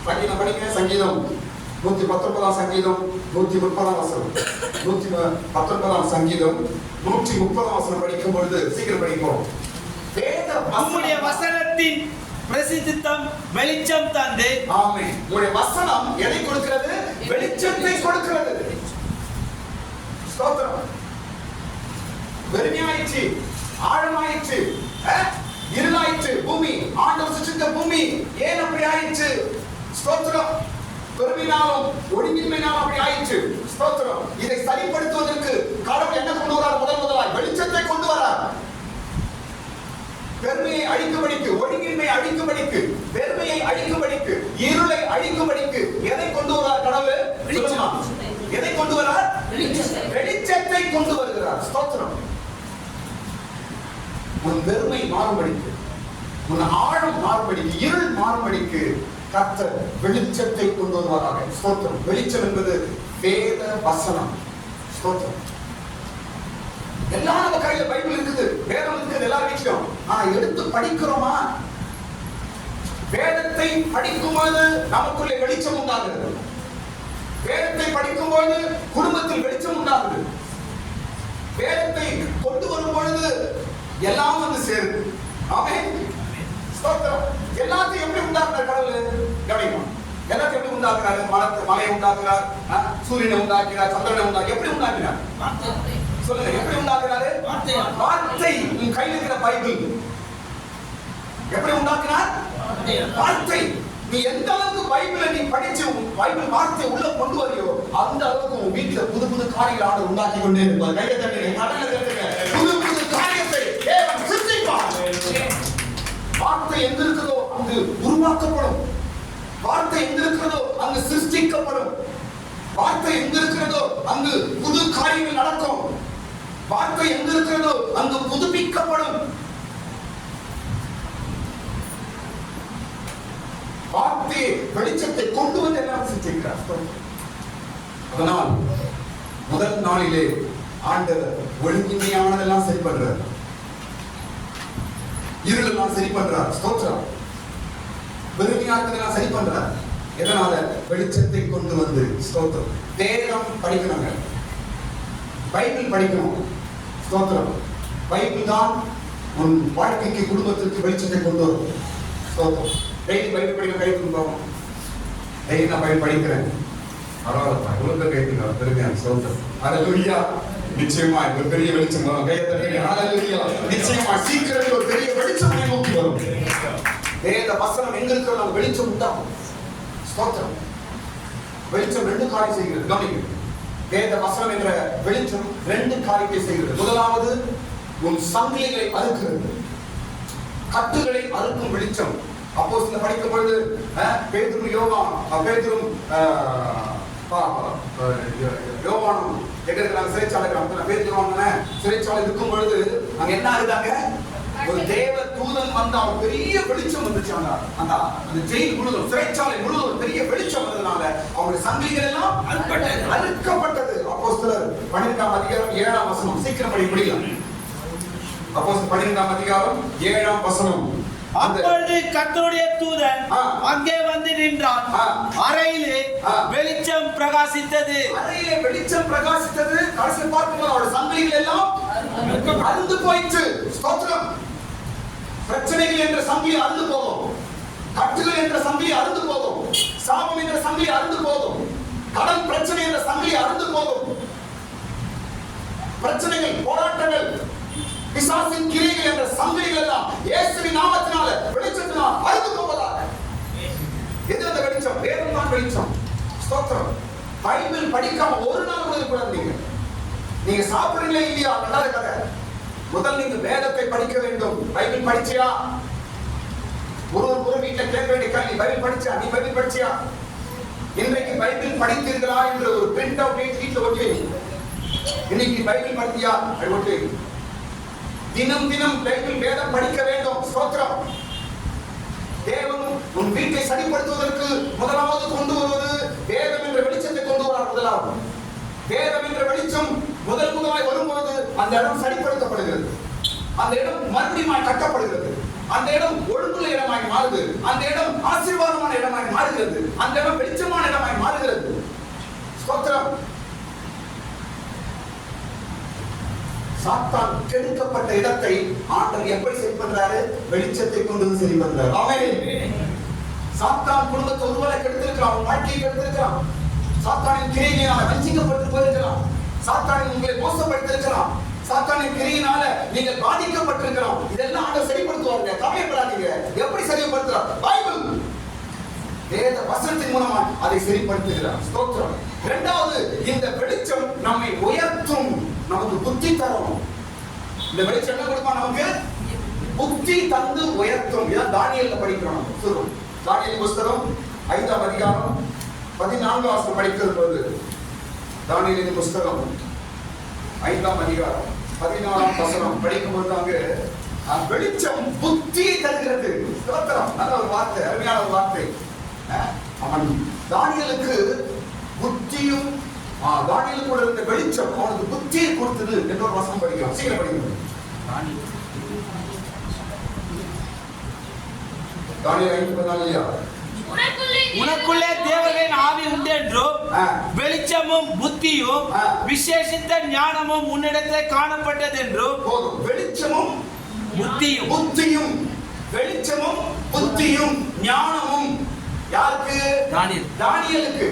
படிங்க சங்கீதம் 119 சங்கீதம் 130 வசனம், 119 சங்கீதம் 130 வசனம் படிக்கும் பொழுது சீக்கிரம் படிப்போம். வேத நம்முடைய வசனத்தின் பிரசித்தம் வெளிச்சம் தந்து. ஆமென். உங்களுடைய வசனம் எதை கொடுக்கிறது? வெளிச்சத்தை கொடுக்கிறது. ஸ்தோத்திரம். வெறுமையாயிற்று, ஆழமாயிற்று, இருளாயிற்று பூமி. ஆண்டவர் சிருஷ்டித்த பூமி ஏன் அப்படி ஆயிற்று? ஸ்தோத்திரம். பெருமையினாலும் ஒழுங்கின்மையினாலும் அப்படி ஆயிற்று. ஸ்தோத்திரம். இதை சரிப்படுத்துவதற்கு கடவுள் என்ன கொண்டு வரார்? முதலாய் வெளிச்சத்தை கொண்டு வரார். பெருமையை அழிக்கும்படிக்கு, ஒழுங்கின்மையை அழிக்கும்படிக்கு, பெருமையை அழிக்கும்படிக்கு, இருளை அழிக்கும்படிக்கு எதை கொண்டு வரார் கடவுள்? எதை கொண்டு வரார்? வெளிச்சத்தை கொண்டு வருகிறார். ஸ்தோத்திரம். உன் பெருமை மாறும்படிக்கு, உன் ஆழம் மாறும்படிக்கு, இருள் மாறும்படிக்கு கர்த்தர் வெளிச்சத்தை கொண்டு வருவாராக. ஸ்தோத்திரம். வெளிச்சம் என்பது வேத வசனம். ஸ்தோத்திரம். எல்லாம் நம்ம கையில பைபிள் இருக்குது, வேதம் இருக்குது, எல்லா வீட்லயும். ஆனா எடுத்து படிக்கிறோமா? வேதத்தை படிக்கும் பொழுது நமக்குள்ளே வெளிச்சம் உண்டாகுது. வேதத்தை படிக்கும் பொழுது குடும்பத்தில் வெளிச்சம் உண்டாகுது. வேதத்தை கொண்டு வரும் பொழுது எல்லாம் வந்து சேருது. ஆமென். ஸ்தோத்திரம். எல்லாத்தையும் எப்படி உண்டாக்குறார் கடவுள்? கவனிக்கணும். எல்லாத்தையும் எப்படி உண்டாக்குறாரு? மலையை உண்டாக்குறார், சூரியனை உண்டாக்குறார், சந்திரனை உண்டாக்குறார். எப்படி உண்டாக்குறார்? சொல்லுங்க. எப்படி உண்டாக்குறாரு? வார்த்தை. உன் கையில் இருக்கிற பைபிள் எப்படி உண்டாக்குறார்? வார்த்தை. நீ எந்த அளவுக்கு பைபிளை நீ படிச்சு பைபிள் வார்த்தை உள்ள கொண்டு வரையோ அந்த அளவுக்கு உன் வீட்டுல புது புது காரியங்களை ஆண்டவர் உண்டாக்கி கொண்டே இருப்பார். கையை தட்டுங்க. புது புது காரியத்தை தேவன் சிருஷ்டிப்பார். வார்த்தை எங்க இருக்குதோ அங்கு உருவாக்கப்படும். வார்த்தை எங்க இருக்கிறதோ அங்கு சிருஷ்டிக்கப்படும். வார்த்தை எங்க இருக்கிறதோ அங்கு புது காரியங்கள் நடக்கும். வார்த்தை எங்க இருக்கிறதோ அங்கு புதுப்பிக்கப்படும். வார்த்தை வெளிச்சத்தை கொண்டு வந்து எல்லாம் சிருஷ்டிக்கிறார். அதனால் முதல் நாளிலே ஆண்டவர் ஒழுங்கின்மையானதெல்லாம் சரி பண்றார், இருளெல்லாம் சரி பண்றார். ஸ்தோத்திரம். வெறுமையானதெல்லாம் சரி பண்றார். எதனால? வெளிச்சத்தை கொண்டு வந்து. ஸ்தோத்திரம். வேதம் படிக்கணுங்க, பைபிள் படிக்கணும். ஸ்தோத்திரம். பைபிள் தான் உன் வாழ்க்கைக்கு, குடும்பத்திற்கு வெளிச்சத்தை கொண்டு வரும். ஸ்தோத்திரம். டெய்லி பைபிள் படிக்க கை கொடுப்போம். டெய்லி நான் பைபிள் படிக்கிறேன். பரவாயில்லப்பா, இவ்வளவு கேட்குங்க, பெருமையா. ஸ்தோத்திரம். ஹல்லேலூயா. நிச்சயமா ஒரு பெரிய வெளிச்சம் வரும். கையை தட்டுங்க. ஹல்லேலூயா. நிச்சயமா சீக்கிரத்தில் ஒரு பெரிய வெளிச்சம் நோக்கி வரும். வேத வசனம் எங்க இருக்கிற வெளிச்சம் உண்டாகும். ஸ்தோத்திரம். வெளிச்சம் ரெண்டு காரியம் செய்கிறது. கவனிங்க. வேத வசனம் என்ற வெளிச்சம் ரெண்டு காரியத்தை செய்கிறது. முதலாவது உன் சங்கிலிகளை அறுக்கிறது, கட்டுகளை அறுக்கும் வெளிச்சம். அப்போஸ்தலர் படிக்கும் பொழுது பேதுரு யோவானும் எங்க இருக்கிறாங்க? சிறைச்சாலை. சிறைச்சாலை இருக்கும் பொழுது அங்க என்ன ஆகுதாங்க? ஒரு தேவ தூதன் வந்தா பெரிய வெளிச்சம் வந்துச்சு. அந்த ஜெயில் முழுவதும், சிறைச்சாலை முழுவதும் பெரிய வெளிச்சம் வந்ததுனால அவருடைய சங்கிலிகள் எல்லாம் அறுக்கப்பட்டது. அப்போஸ்தலர் 12ஆம் அதிகாரம் 7ஆம் வசனம். சீக்கிரம் படி முடியலாம். அப்போஸ்தலர் 12ஆம் அதிகாரம் 7ஆம் வசனம். அப்பொழுது கர்த்தருடைய தூதன் அங்கே வந்து நின்றான். அறையிலே வெளிச்சம் பிரகாசித்தது. அறையிலே வெளிச்சம் பிரகாசித்தது. கடைசியில் பார்க்கும்போது அவருடைய சங்கிலிகள் எல்லாம் அறுந்து போயிற்று. ஸ்தோத்திரம். பிரச்சனைகள் என்ற சங்கிலி அறுந்து போகும், கட்டுகள் என்ற சங்கிலி அறுந்து போகும், சாபம் என்ற சங்கிலி அறுந்து போகும். கடன் பிரச்சனை என்ற சங்கிலி அறுந்து போகும். பிரச்சனைகள், போராட்டங்கள், பிசாசின் கிரியைகள் என்ற சங்கிலிகள் எல்லாம் இயேசுவின் நாமத்தினால வெளிச்சத்தினால் அறுந்து போவதாக. எது அந்த வெளிச்சம்? வேதம் தான் வெளிச்சம். ஸ்தோத்திரம். பைபிள் படிக்காம ஒரு நாள் கூட இருக்க. நீங்க சாப்பிடுறீங்களே இல்லையா நல்ல கதை. முதல் நீங்க வேதத்தை படிக்க வேண்டும். பைபிள் படிச்சியா? ஒரு வீட்டுல கேட்க வேண்டிய கேள்வி, பைபிள் படிச்சா? நீ பைபிள் படிச்சியா? இன்றைக்கு பைபிள் படித்தீர்களா என்ற ஒரு பிரிண்ட் அவுட் வீட்டுல ஒட்டி வைங்க. இன்னைக்கு பைபிள் படித்தியா? அது ஒட்டி வைங்க. தினம் தினம் பைபிள் வேதம் படிக்க வேண்டும். ஸ்தோத்திரம். தேவன் உன் வீட்டை சரிப்படுத்துவதற்கு முதலாவது கொண்டு வருவது வேதம் என்ற வெளிச்சத்தை கொண்டு வரார். முதலாவது வேதம் என்ற வெளிச்சம் முதலாய் வரும்போது அந்த இடம் சரிப்படுத்தப்படுகிறது. அந்த இடம் மறுபடியும் கட்டப்படுகிறது. அந்த இடம் ஒழுங்குள்ள இடமாய் மாறுது. அந்த இடம் ஆசீர்வாதமான இடமாய் மாறுகிறது. அந்த இடம் வெளிச்சமான இடமாய் மாறுகிறது. ஸ்தோத்திரம். சாத்தான் கெடுக்கப்பட்ட இடத்தை ஆண்டவர் எப்படி சரி பண்றாரு? வெளிச்சத்தை கொண்டு சரி பண்றாரு. ஆமென். சாத்தான் குடும்பத்தை ஒருவேளை கெடுத்திருக்கலாம், உன் வாழ்க்கையை கெடுத்திருக்கலாம். சாத்தானின் கிரியையினால வஞ்சிக்கப்பட்டு போயிருக்கலாம். சாத்தானின் உங்களை மோசப்படுத்திருக்கலாம். சாத்தானின் கிரியையினால நீங்கள் பாதிக்கப்பட்டிருக்கலாம். இதெல்லாம் ஆண்டவர் சரிப்படுத்துவாங்க. கவலைப்படாதீங்க. எப்படி சரிப்படுத்துறார்? பைபிள் வேத வசனத்தின் மூலமா அதை சரிப்படுத்துகிறார். ஸ்தோத்திரம். இரண்டாவது, இந்த வெளிச்சம் நம்மை உயர்த்தும், நமக்கு புத்தி தரும். இந்த வெளிச்சம் என்ன கொடுப்பா? நமக்கு புத்தி தந்து உயர்த்தும். இதான் தானியேல்ல படிக்கிறோம். சொல்றோம். தானியேல் புத்தகம் 5ஆம் அதிகாரம் 14ஆம் வசனம் படிக்கிறது போது, தானியேலின் புத்தகம் 5ஆம் அதிகாரம் 14ஆம் வசனம் படிக்கும்போது அங்க வெளிச்சம் புத்தியை தருகிறது. ஸ்தோத்திரம். நல்ல ஒரு வார்த்தை, அருமையான ஒரு வார்த்தை. அவன் தானியேலுக்கு புத்தியும், தானியேலுக்கு கூட இருந்த வெளிச்சம் அவனுக்கு புத்தியை கொடுத்தது என்ற ஒரு வசனம் படிக்கிறோம். சீக்கிரம் படிக்கணும். தானியேல் 5:14. உனக்குள்ளே தேவனின் ஆவி உண்டு என்றும் வெளிச்சமும் புத்தியும் விசேஷித்த ஞானமும் உன்னிடத்தில் காணப்பட்டது என்றும். வெளிச்சமும் புத்தியும் வெளிச்சமும் புத்தியும் ஞானமும் யாருக்கு? தானியேலுக்கு.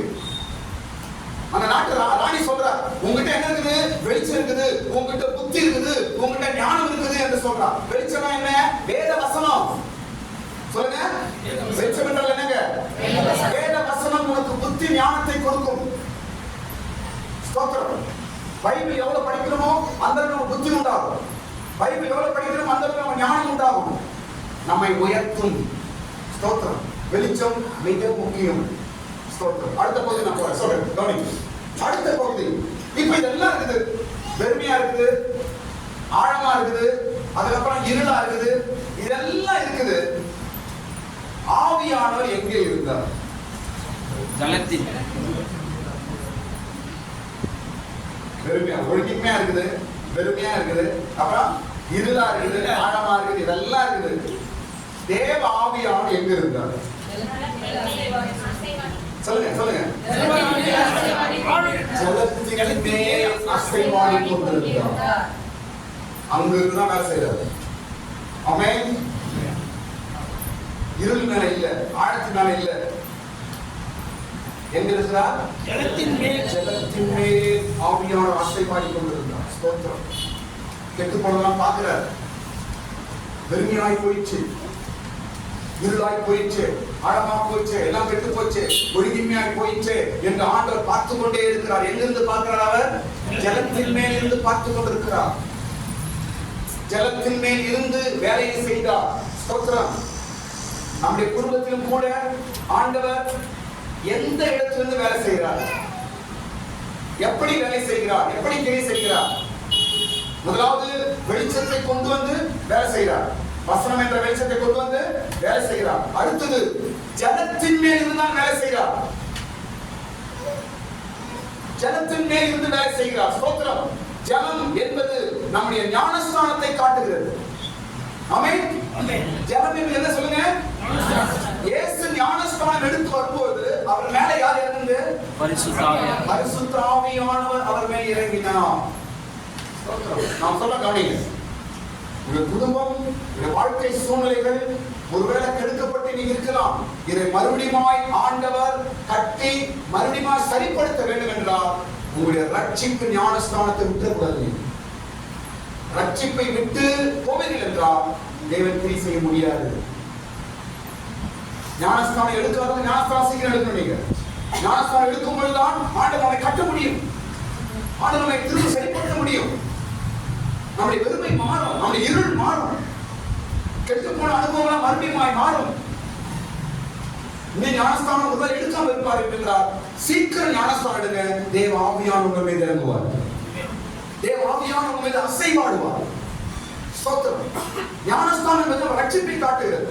அந்த நாட்டு ராணி சொல்றா, உங்ககிட்ட என்ன இருக்குது? வெளிச்சம் இருக்குது, உங்ககிட்ட புத்தி இருக்குது, உங்ககிட்ட ஞானம் இருக்குது என்று சொல்றா. வெளிச்சம் என்ன? வேத வசனம். சொல்லுங்க. வெளிச்சம் என்றால் என்னங்க? வேத வசனம் உனக்கு புத்தி ஞானத்தை கொடுக்கும். ஸ்தோத்திரம். பைபிள் எவ்வளவு படிக்கிறோமோ அந்த அளவுக்கு புத்தி உண்டாகும். பைபிள் எவ்வளவு படிக்கிறோமோ அந்த அளவுக்கு நம்ம ஞானம் உண்டாகும். நம்மை உயர்த்தும். ஸ்தோத்திரம். வெளிச்சம் மிக முக்கியம். ஸ்தோத்திரம். அடுத்த பகுதி நான் போறேன். சொல்றேன். கவனிங்க. அடுத்த பகுதி. இப்ப இதெல்லாம் இருக்குது. வெறுமையா இருக்குது, ஆழமா இருக்குது, அதுக்கப்புறம் இருளா இருக்குது, இதெல்லாம் இருக்குது. ஆவியானவர் எங்கே இருந்தார்? ஜலத்தில். வெறுமையா, ஒழுங்கிமையா இருக்குது, வெறுமையா இருக்குது, அப்புறம் இருளா இருக்குது, ஆழமா இருக்குது, இதெல்லாம் இருக்குது. தேவ ஆவியானவர் எங்க இருந்தார்? சொல்லுங்க சொல்லுங்க. ஜலத்தின் மேல் அசைவாடிக் கொண்டிருந்தார். அங்க இருந்துதான் வேலை செய்யறாரு. ஆமென். இருள் மேல இல்ல, ஆழத்தின் மேல இல்ல. எங்க இருக்கிறார்? ஜலத்தின் மேல் ஆவியானவர் அசைவாடிக் கொண்டிருந்தார். ஸ்தோத்திரம். கெட்டு போனதெல்லாம் பார்க்கிறார். வெறுமையாய் போயிடுச்சு, இருளாய் போயிடுச்சு, ஆழமா போயிடுச்சு, எல்லாம் கெட்டு போச்சு, ஒழுங்கின்மையாய் போயிடுச்சு என்று ஆண்டவர் பார்த்து கொண்டே இருக்கிறார். எங்கிருந்து பார்க்கிறார்? அவர் ஜலத்தின் மேல் இருந்து பார்த்து கொண்டிருக்கிறார். ஜலத்தின் மேல் இருந்து வேலையை செய்தார். ஸ்தோத்திரம். நம்முடைய குடும்பத்திலும் கூட ஆண்டவர் எந்த இடத்திலிருந்து வேலை செய்கிறார்? எப்படி வேலை செய்கிறார்? எப்படி கிரியை செய்கிறார்? முதலாவது வெளிச்சத்தை கொண்டு வந்து வேலை செய்கிறார். வசனம் என்ற வெளிச்சத்தை கொண்டு வந்து வேலை செய்கிறார். அடுத்தது ஜலத்தின் மேல் இருந்து தான் வேலை செய்கிறார். ஜலத்தின் மேல் இருந்து வேலை செய்கிறார். ஸ்தோத்திரம். ஜலம் என்பது நம்முடைய ஞானஸ்தானத்தை காட்டுகிறது. ஆமென். ஜலம் என்பது என்ன? சொல்லுங்க. இயேசு ஞானஸ்தானம் எடுத்து வரும்போது அவர் மேல யார் இறங்குது? பரிசுத்த ஆவியானவர் அவர் மேல் இறங்கினார். நாம் சொல்ல கவனிங்க. உங்க குடும்பம், உங்க வாழ்க்கை சூழ்நிலைகள் ஒருவேளை கெடுக்கப்பட்டு நீங்க இருக்கலாம். இதை மறுபடியும் ஆண்டவர் கட்டி மறுபடியும் சரிப்படுத்த வேண்டும் என்றால் உங்களுடைய ரட்சிப்பு ஞானஸ்தானத்தை விட்டுக்கூடாது. ரட்சிப்பை விட்டு போவீர்கள் என்றால் தேவன் கிரியை செய்ய முடியாது. ஞானஸ்தானம் எடுக்காத ஞானஸ்தானம் சீக்கிரம் எடுக்கணும். நீங்க ஞானஸ்தானம் எடுக்கும் பொழுதுதான் ஆண்டவர் நம்மை கட்ட முடியும், ஆண்டவர் நம்மை திரும்ப சரிப்படுத்த முடியும். நம்முடைய வெறுமை மாறும், நம்முடைய இருள் மாறும், கெட்டு போன அனுபவம் மறுபடியும் மாறும். இந்த ஞானஸ்தானம் முதல் எடுக்காம இருப்பார்கள் என்றால் சீக்கிரம் ஞானஸ்தானம் எடுங்க. தேவ ஆவியானவர் உங்கள் மீது இறங்குவார், தேவ ஆவியானவர் உங்கள் மீது அசைவாடுவார். ஸ்தோத்திரம். ஞானஸ்தானம் என்பது ரட்சிப்பை காட்டுகிறது.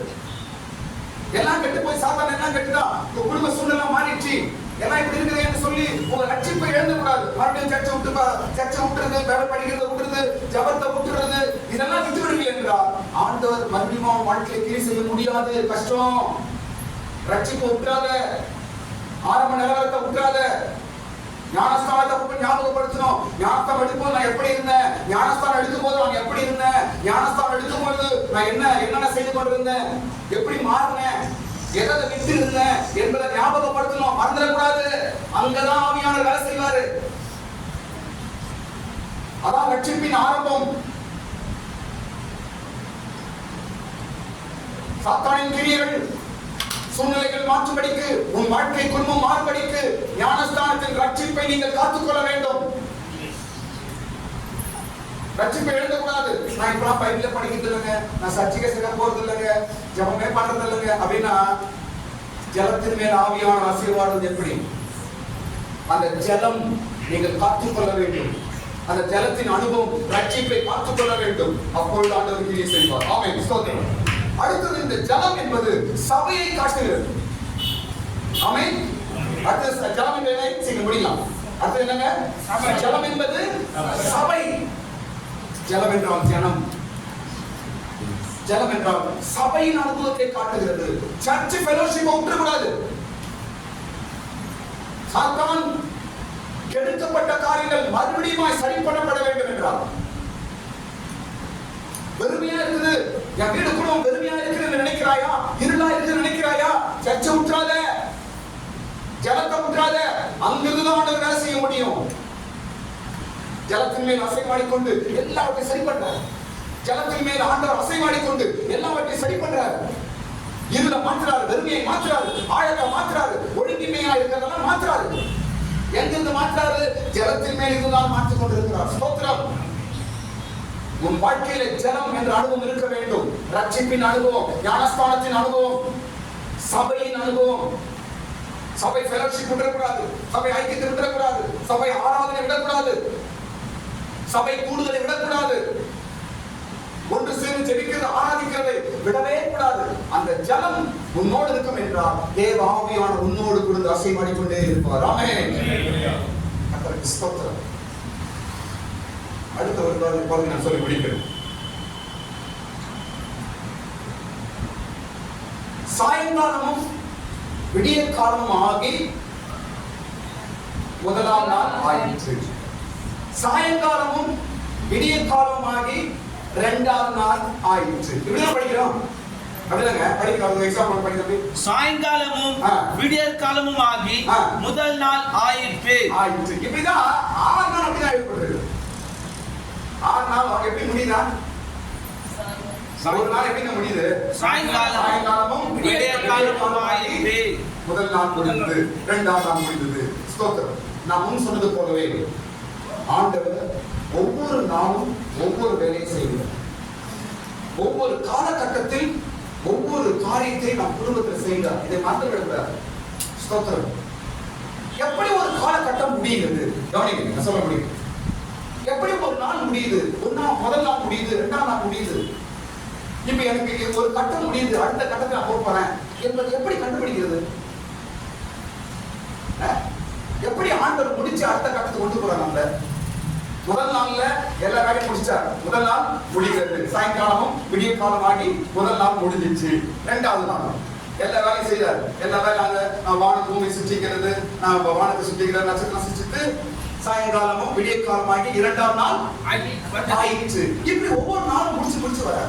எல்லாம் கெட்டு போய் சாத்தான் எல்லாம் கெட்டுதான், உங்க குடும்ப சூழ்நிலை மாறிடுச்சு, எல்லாம் இப்படி இருக்குது என்று சொல்லி உங்க ரட்சிப்பை எழுத கூடாது. மறுபடியும் சர்ச்சை விட்டுறது, வேலை படிக்கிறத விட்டுறது, ஜபத்தை விட்டுறது, இதெல்லாம் விட்டு விடுவீங்க என்றால் ஆண்டவர் மறுபடியும் வாழ்க்கையை கிரியை செய்ய முடியாது. கஷ்டம். ரட்சிப்பை விட்டுறாத, ஆரம்ப நிலவரத்தை விட்டுறாத. ஞானஸ்தானத்தை ஞாபகப்படுத்தணும். ஞானஸ்தானம் எடுக்கும்போது நான் எப்படி இருந்தேன், ஞானஸ்தானம் எடுக்கும் போது நான் எப்படி இருந்தேன், ஞானஸ்தானம் எடுக்கும் போது நான் என்னென்ன செய்து கொண்டிருந்தேன், எப்படி மாறினேன், எதை விட்டு இருந்தேன் என்பதை ஞாபகப்படுத்தணும். மறந்துடக்கூடாது. அங்கதான் ஆவியானவர் வேலை செய்வாரு. அதான் ரட்சிப்பின் ஆரம்பம். சாத்தானின் கிரியைகள் சூழ்நிலைகள் மாற்றும்படிக்கு, உன் வாழ்க்கை குடும்பம் மாறும்படிக்கு ஞானஸ்தானத்தின் ரட்சிப்பை நீங்கள் காத்துக்கொள்ள வேண்டும். ரட்சிப்பை எழுதக்கூடாது. நான் இப்பெல்லாம் பைபிள படிக்கிறது இல்லைங்க, நான் சர்ச்சைக்கு செய்ய போறது இல்லைங்க, ஜபமே பண்றது இல்லைங்க அப்படின்னா ஜலத்தின் மேல் ஆவியான ஆசீர்வாதம் எப்படி? அந்த ஜலம் நீங்கள் காத்துக்கொள்ள வேண்டும். அந்த ஜலத்தின் அனுபவம் ரட்சிப்பை காத்துக்கொள்ள வேண்டும். அப்பொழுது ஆண்டவர் கிரியை செய்வார். ஆமென். ஸ்தோத்திரம். அடுத்தது இந்த ஜலம் என்பது சபையை காட்டுகிறது. ஆமென். அடுத்த ஜலம் என்பதை செய்ய முடியலாம். அடுத்து என்னங்க? ஜலம் என்பது சபை. ஜலம் என்றால் ஜனம், ஜலம் என்றால் சபையின் அனுபவத்தை காட்டுகிறது. சர்ச் ஃபெலோஷிப் விட்டுறக்கூடாது. சாத்தான் கெடுக்கப்பட்ட காரியங்கள் மறுபடியும் சரி பண்ணப்பட வேண்டும் என்றால், வெறுமையா இருக்குது, என் வீடு குடும்பம் வெறுமையா இருக்குன்னு நினைக்கிறாயா, இருளா இருக்குன்னு நினைக்கிறாயா, சர்ச்சை விட்டுறாத, ஜலத்தை விட்டுறாத. அங்கிருந்துதான் ஆண்டவர் வேலை செய்ய முடியும். ஜலத்தின் மேல் அசைவாடிக்கொண்டு எல்லாவற்றையும் சரி பண்றார். ஜலத்தின் மேல் ஆண்டவர் அசைவாடிக்கொண்டு எல்லாவற்றையும் சரி பண்றார். இருளை மாற்றுறாரு, வெறுமையை மாற்றுறாரு, ஆழத்தை மாற்றுறாரு, ஒழுங்கின்மையா இருக்கிறதெல்லாம் மாற்றுறாரு. எங்கிருந்து மாற்றுறாரு? ஜலத்தின் மேல் இருந்துதான் மாற்றிக் கொண்டிருக்கிறார். ஸ்தோத்திரம். உன் வாழ்க்கையில ஜலம் என்ற அனுபவம் இருக்க வேண்டும். ரட்சிப்பின் அனுபவம், ஞானஸ்தானத்தின் அனுபவம், சபையின் அனுபவம். சபை ஃபெலோஷிப் விடக்கூடாது, சபை ஐக்கியத்தை விடக்கூடாது, சபை ஆராதனை விடக்கூடாது, சபை கூடுதலை விடக்கூடாது, ஒன்று சேர்ந்து ஜெபிக்கிறது ஆராதிக்கிறதை விடவே கூடாது. அந்த ஜலம் உன்னோடு இருக்கும் என்றால் தேவ ஆவியானவர் உன்னோடு கூட அசைவாடிக்கொண்டே இருப்பார். ஆமென். கர்த்தருக்கு ஸ்தோத்திரம். அடுத்த ஒரு பகுதி நான் சொல்லி முடிக்கிறேன். சாயங்காலமும் விடிய காலமும் ஆகி முதலாம் நாள் ஆயிற்று. சாயங்காலமும் விடிய காலமும் ஆகி இரண்டாம் நாள் ஆயிற்று. இப்படிதான் படிக்கிறோம். அப்படிதாங்க படிக்கிறோம். எக்ஸாம்பிள் படிக்கிறது. சாயங்காலமும் விடிய காலமும் ஆகி முதல் நாள் ஆயிற்று. ஆயிற்று. இப்படிதான் 6 நாள் அப்படிதான் எழுதப்படுது. 6 நாள் எப்படி முடியுதா? ஒரு நாள் எப்படி முடியுது? சாயங்காலமும் விடிய காலமும் ஆயிற்று. முதல் நாள் முடிந்தது, இரண்டாம் நாள் முடிந்தது. ஸ்தோத்திரம். நான் முன் சொன்னது போலவே ஆண்டவர் ஒவ்வொரு நாளும் ஒவ்வொரு வேலையை செய்கிறார். ஒவ்வொரு காலகட்டத்தில் ஒவ்வொரு காரியத்தை நம் குடும்பத்தில் செய்கிறார். இதை மறந்து விடக்கூடாது. ஸ்தோத்திரம். எப்படி ஒரு காலகட்டம் முடியுது? கவனிங்க, நான் சொல்ல முடியும். எப்படி ஒரு நாள் முடியுது? ஒரு நாள் முதல் நாள் முடியுது, இரண்டாம் நாள் முடியுது. இப்ப எனக்கு ஒரு கட்டம் முடியுது, அடுத்த கட்டத்தை நான் போறேன் என்பது எப்படி கண்டுபிடிக்கிறது? எப்படி ஆண்டவர் முடிச்சு அடுத்த கட்டத்தை கொண்டு போறாங்க? நம்ம முதல் நாள்ல எல்லா வேலையும் முடிச்சார். முதல் நாள் முடிகிறது. சாயங்காலமும் விடிய காலம் ஆகி முதல் நாள் முடிஞ்சிச்சு. இரண்டாவது நாள் எல்லா வேலையும் செய்தார். எல்லா வேலையும் நான் வான பூமி சுற்றிக்கிறது, நான் வானத்தை சுற்றிக்கிறது, நட்சத்திரம் சுற்றிட்டு சாயங்காலமும் விடிய காலமாகி இரண்டாம் நாள் ஆயிடுச்சு. இப்படி ஒவ்வொரு நாளும் முடிச்சு வர.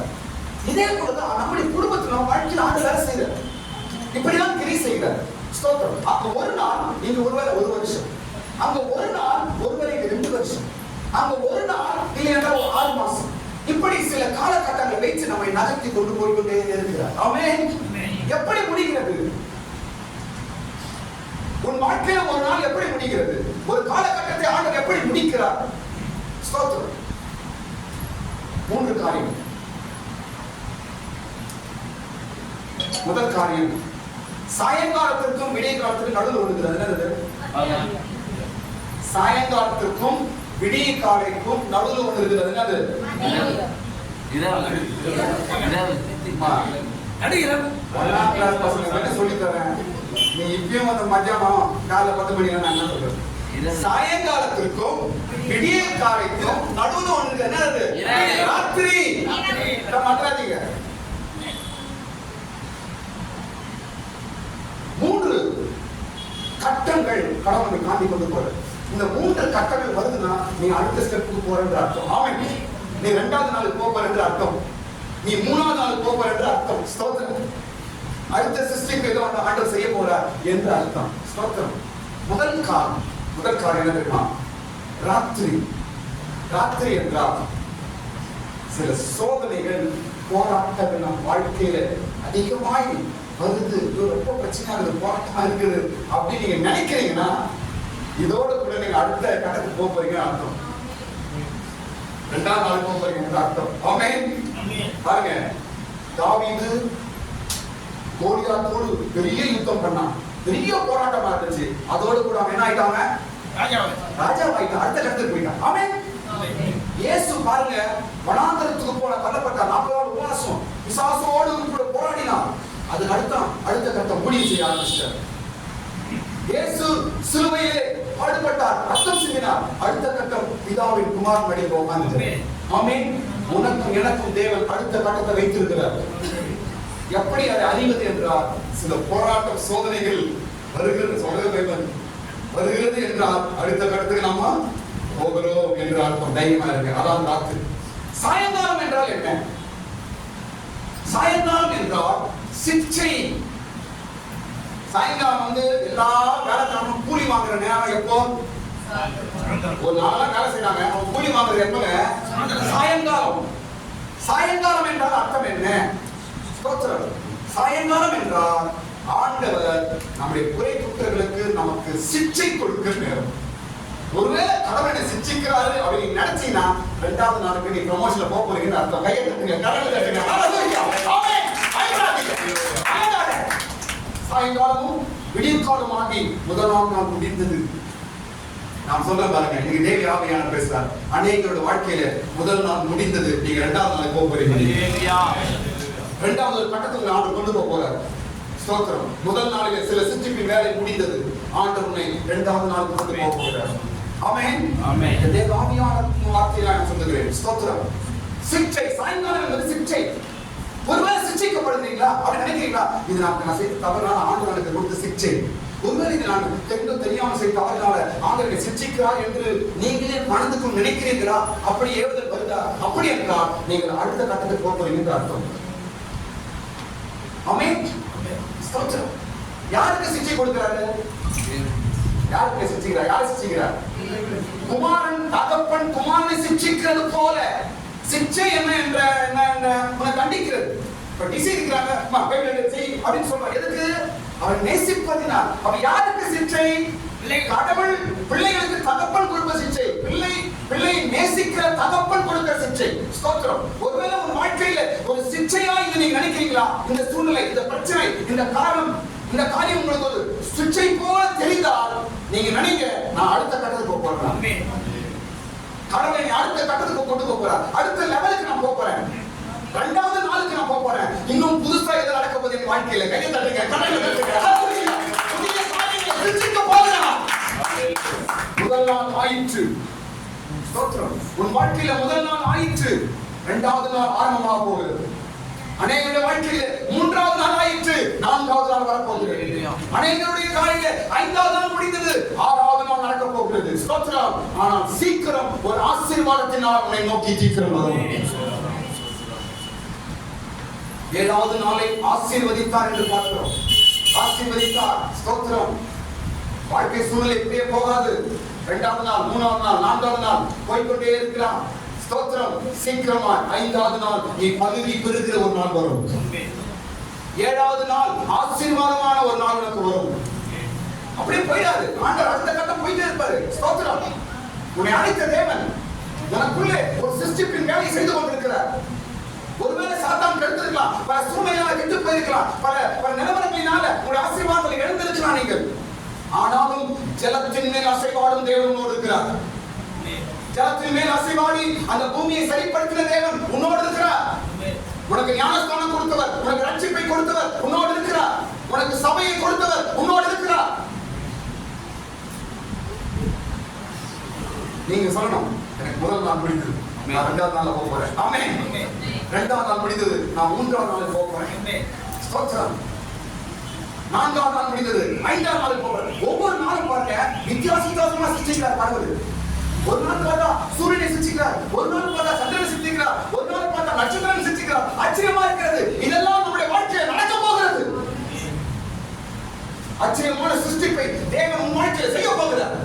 இதே போலதான் நம்முடைய குடும்பத்தில் நம்ம வாழ்க்கையில் ஆண்டு வேலை செய்யற. இப்படிதான் செய்கிறார். ஸ்தோத்திரம். அப்ப ஒரு நாள் இங்க ஒருவேளை 1 வருஷம், அங்க ஒரு நாள் ஒருவேளை 2 வருஷம், அங்க ஒரு நாள் இல்லைன்னா 6 மாசம், இப்படி சில காலகட்டங்களை வைத்து நம்மை நகர்த்தி கொண்டு போய்கொண்டே இருக்கிறார். ஆமென். எப்படி முடிகிறது உன் வாழ்க்கையில? ஒரு நாள் எப்படி முடிகிறது? ஒரு காலகட்டத்தை ஆண்டவர் எப்படி முடிக்கிறார்? ஸ்தோத்திரம். 3 காரியம். முதல் காரியம், சாயங்காலத்திற்கும் விடிய காலத்திற்கும் நடுவில் வருகிறது. சாயங்காலத்திற்கும் விடிய காலைக்கும் நடுவில் ஒன்று இருக்கிறது. சொல்லி தரேன். நீ இப்பயும் அந்த மத்தியானம் காலை 10 மணி நான் என்ன சொல்றேன்? சாயங்காலத்திற்கும் விடிய காலைக்கும் நடுவில் ஒன்று என்னது? ராத்திரி. மாற்றாதீங்க. 3 கட்டங்கள் கடவுளை காண்டி கொண்டு போற. இந்த 3 கட்டங்கள் வருதுன்னா நீ அடுத்த ஸ்டெப்புக்கு போறன்ற அர்த்தம். ஆமென். நீ 2வது நாளுக்கு போறன்ற அர்த்தம். நீ 3வது நாளுக்கு போறன்ற அர்த்தம். ஸ்தோத்திரம். அடுத்த சிஸ்டருக்கு ஏதோ ஆண்டவர் செய்ய போறார் என்ற அர்த்தம். ஸ்தோத்திரம். முதல் காரியம் என்ன தெரியுமா? ராத்திரி. ராத்திரி என்றால் சில சோதனைகள், போராட்டங்கள் நம் வாழ்க்கையில அதிகமாய் வருது. ரொம்ப பிரச்சனையா இருக்குது, போராட்டமா இருக்குது அப்படின்னு நீங்க நினைக்கிறீங்கன்னா இதோட கூட நீங்க அடுத்த கட்டத்துக்கு போக போறீங்க அர்த்தம். 2வது நாள் போக போறீங்க அர்த்தம். ஆமென். பாருங்க, தாவீது கோலியாத்தோடு பெரிய யுத்தம் பண்ணான், பெரிய போராட்டமா இருந்துச்சு. அதோட கூட அவன் என்ன ஆயிட்டாங்க? ராஜாவாயிட்டான். அடுத்த கட்டத்துக்கு போயிட்டான். ஆமென். இயேசு பாருங்க, வனாந்தரத்துக்கு போன தள்ளப்பட்ட 40 நாள் உபவாசம் பிசாசோடு கூட போராடினார். அதுக்கு அடுத்த கட்டம் ஊழியம் செய்ய ஆரம்பிச்சார். இயேசு சிலுவையிலே பாடுபட்டார், ரத்தம் சிந்தினார். அடுத்த கட்டம் பிதாவின் குமாரன் மடியில் உட்கார்ந்தார். ஆமென். உனக்கும் எனக்கும் தேவன் அடுத்த கட்டத்தை வைத்திருக்கிறார். எப்படி அதை அறிவது என்றால், சில போராட்டம் சோதனைகள் வருகிறது என்றால் அடுத்த கட்டத்துக்கு நாம போகிறோம் என்ற அர்த்தம். தைரியமா இருக்கு. அதான் ராத்திரி. சாயங்காலம் என்றால் என்ன? சாயங்காலம் என்றால் சிக்ஷை. சாயங்காலம் எல்லா வேலைக்காரனும் கூலி வாங்குற நேரம் எப்போ? ஒரு நாளெல்லாம் வேலை செய்யறாங்க, அவங்க கூலி வாங்குறது எப்ப? சாயங்காலம். சாயங்காலம் என்றால் அர்த்தம் என்ன? சாயங்காலம் என்றால் ஆண்டவர் நம்முடைய குறை குற்றங்களுக்கு நமக்கு சிக்ஷை கொடுக்கிற நேரம். ஒருவேளை கடவுளை சிக்ஷிக்கிறாரு அப்படின்னு நினைச்சீங்கன்னா 2வது நாளுக்கு நீ ப்ரமோஷன்ல போக போறீங்கன்னு அர்த்தம். கையை தட்டுங்க, கடவுளை தட்டுங்க. சாயங்காலமும் விடியற்காலம் ஆகி 1ஆம் நாள் முடிந்தது. நாம் சொல்ல பாருங்க, இன்னைக்கு தேவி ஆவியான பேசுறார். அநேகரோட வாழ்க்கையில முதல் நாள் முடிந்தது, நீங்க 2வது நாள் போக போறீங்க. 2வது கட்டத்துக்கு ஆண்டு கொண்டு போக போறார். ஸ்தோத்திரம். முதல் நாளிலே சில சிற்றிப்பின் வேலை முடிந்தது. ஆண்டவர் உன்னை 2வது நாள் கொண்டு போக போகிறார். ஆமென். ஆமென். தேவ ஆவியான வார்த்தையை நான் சொல்லுகிறேன். ஸ்தோத்திரம். சிக்ஷை. சாயங்காலம் என்பது சிக்ஷை. ஒருவேளை சிக்ஷிக்கப்படுறீங்களா அப்படி நினைக்கிறீங்களா? இது நான் செய்த தவறான ஆண்டவர் எனக்கு கொடுத்த சிக்ஷை. ஒருவேளை இது நான் தெரிந்தும் தெரியாம செய்த தவறினால ஆண்டவரை சிக்ஷிக்கிறார் என்று நீங்களே மனதுக்கும் நினைக்கிறீர்களா? அப்படி ஏவுதல் வருதா? அப்படி என்றால் நீங்கள் அடுத்த கட்டத்துக்கு போக போறீங்க என்று அர்த்தம். ஆமென். ஸ்தோத்திரம். யாருக்கு சிக்ஷை கொடுக்கிறாரு? யாருக்கு சிக்ஷிக்கிறார்? யாரை சிக்ஷிக்கிறார்? குமாரன் தகப்பன் குமாரனை சிக்ஷிக்கிறது போல. சிக்ஷை என்ன என்ற உன்னை கண்டிக்கிறது. இப்ப டிசி இருக்கிறாங்க, அப்படின்னு சொல்றாங்க. எதுக்கு? அவன் நேசிப்பதினால். அப்ப யாருக்கு சிக்ஷை? கடவுள் பிள்ளைகளுக்கு தகப்பன் கொடுக்க சிக்ஷை. பிள்ளை நேசிக்கிற தகப்பன் கொடுக்கிற சிக்ஷை. ஸ்தோத்திரம். ஒருவேளை ஒரு வாழ்க்கையில ஒரு சிக்ஷையா இது நீங்க நினைக்கிறீங்களா? இந்த சூழ்நிலை, இந்த பிரச்சனை, இந்த காரணம், இந்த காரியம் உங்களுக்கு ஒரு சிக்ஷை போல தெரிந்தால் நீங்க நினைங்க, நான் அடுத்த கட்டத்துக்கு போறேன். கடவுளை அடுத்த கட்டத்துக்கு கொண்டு போறார். அடுத்த லெவலுக்கு நான் போறேன். 2வது நாளுக்கு நான் போறேன். இன்னும் புதுசா எது நடக்க போகுது என் வாழ்க்கையில? கையை தட்டுங்க, கடவுளை தட்டுங்க. புதிய காரியங்களை சிந்திக்க போகிறேன். முதல் நாள் ஆயிற்று. ஸ்தோத்திரம். உன் வாழ்க்கையில முதல் நாள் ஆயிற்று. 2வது நாள் ஆரம்பமாக போகிறது. அநேகருடைய வாழ்க்கையில 3வது நாள் ஆயிற்று. 4வது நாள் வரப்போகிறது. அநேகருடைய காலையில 5வது நாள் முடிந்தது. 6வது நாள் நடக்க போகிறது. ஸ்தோத்திரம். ஆனால் சீக்கிரம் ஒரு ஆசீர்வாதத்தினால் உன்னை நோக்கி சீக்கிரம் வரும். 7வது நாளை ஆசீர்வதித்தார் என்று பார்க்கிறோம். ஆசீர்வதித்தார். ஸ்தோத்திரம். வாழ்க்கை சூழ்நிலை இப்படியே போகாது. 2வது நாள், 3வது நாள், 4வது நாள் போய்கொண்டே இருக்கிறான். ஸ்தோத்திரம். சீக்கிரமா 5வது நாள் நீ பதவி பெறுகிற ஒரு நாள் வரும். 7வது நாள் ஆசீர்வாதமான ஒரு நாள் உனக்கு வரும். அப்படியே போயிடாது. ஆண்டவர் அடுத்த கட்டம் போயிட்டே இருப்பாரு. ஸ்தோத்திரம். உன்னை அழைத்த தேவன் உனக்குள்ளே ஒரு சிஸ்டத்தின் வேலையை செய்து கொண்டிருக்கிறார். ஒருவேளை சாத்தான் கெடுத்திருக்கலாம், பல சூழ்நிலையால கெட்டு போயிருக்கலாம், பல நிலவரங்களினால உங்களுடைய ஆசீர்வாதங்களை இழந்திருக்கலாம் நீங்கள். ஆனாலும் ஜலத்தின் மேல் அசைவாடும் தேவன் உன்னோடு இருக்கிறார். ஜலத்தின் மேல் அசைவாடி அந்த பூமியை சரிப்படுத்தின தேவன் உன்னோடு இருக்கிறார். உனக்கு ஞானஸ்தானம் கொடுத்தவர், உனக்கு ரட்சிப்பை கொடுத்தவர் உன்னோடு இருக்கிறார். உனக்கு சபையை கொடுத்தவர் உன்னோடு இருக்கிறார். நீங்க சொல்லணும், எனக்கு முதல் நாள் முடிந்தது, நான் 2வது நாள்ல போக போறேன். ஆமென். 2வது நாள் முடிந்தது, நான் 3வது நாள் போக போறேன். ஸ்தோத்திரம். 4வது நாள் முடிந்தது, 5வது நாள் போக போறேன். ஒவ்வொரு நாளும் பாருங்க வித்தியாசமா சிருஷ்டிக்கிறார் கடவுள். ஒரு நாள் பார்த்தா சூரியனை சிருஷ்டிக்கிறார், ஒரு நாள் பார்த்தா சந்திரனை சிருஷ்டிக்கிறார், ஒரு நாள் பார்த்தா நட்சத்திரத்தை சிருஷ்டிக்கிறார். ஆச்சரியமா இருக்கிறது. இதெல்லாம் நம்முடைய வாழ்க்கையில் நடக்க போகிறது. ஆச்சரியமான சிருஷ்டிப்பை தேவன் உன் வாழ்க்கையில் செய்ய போகிறார்.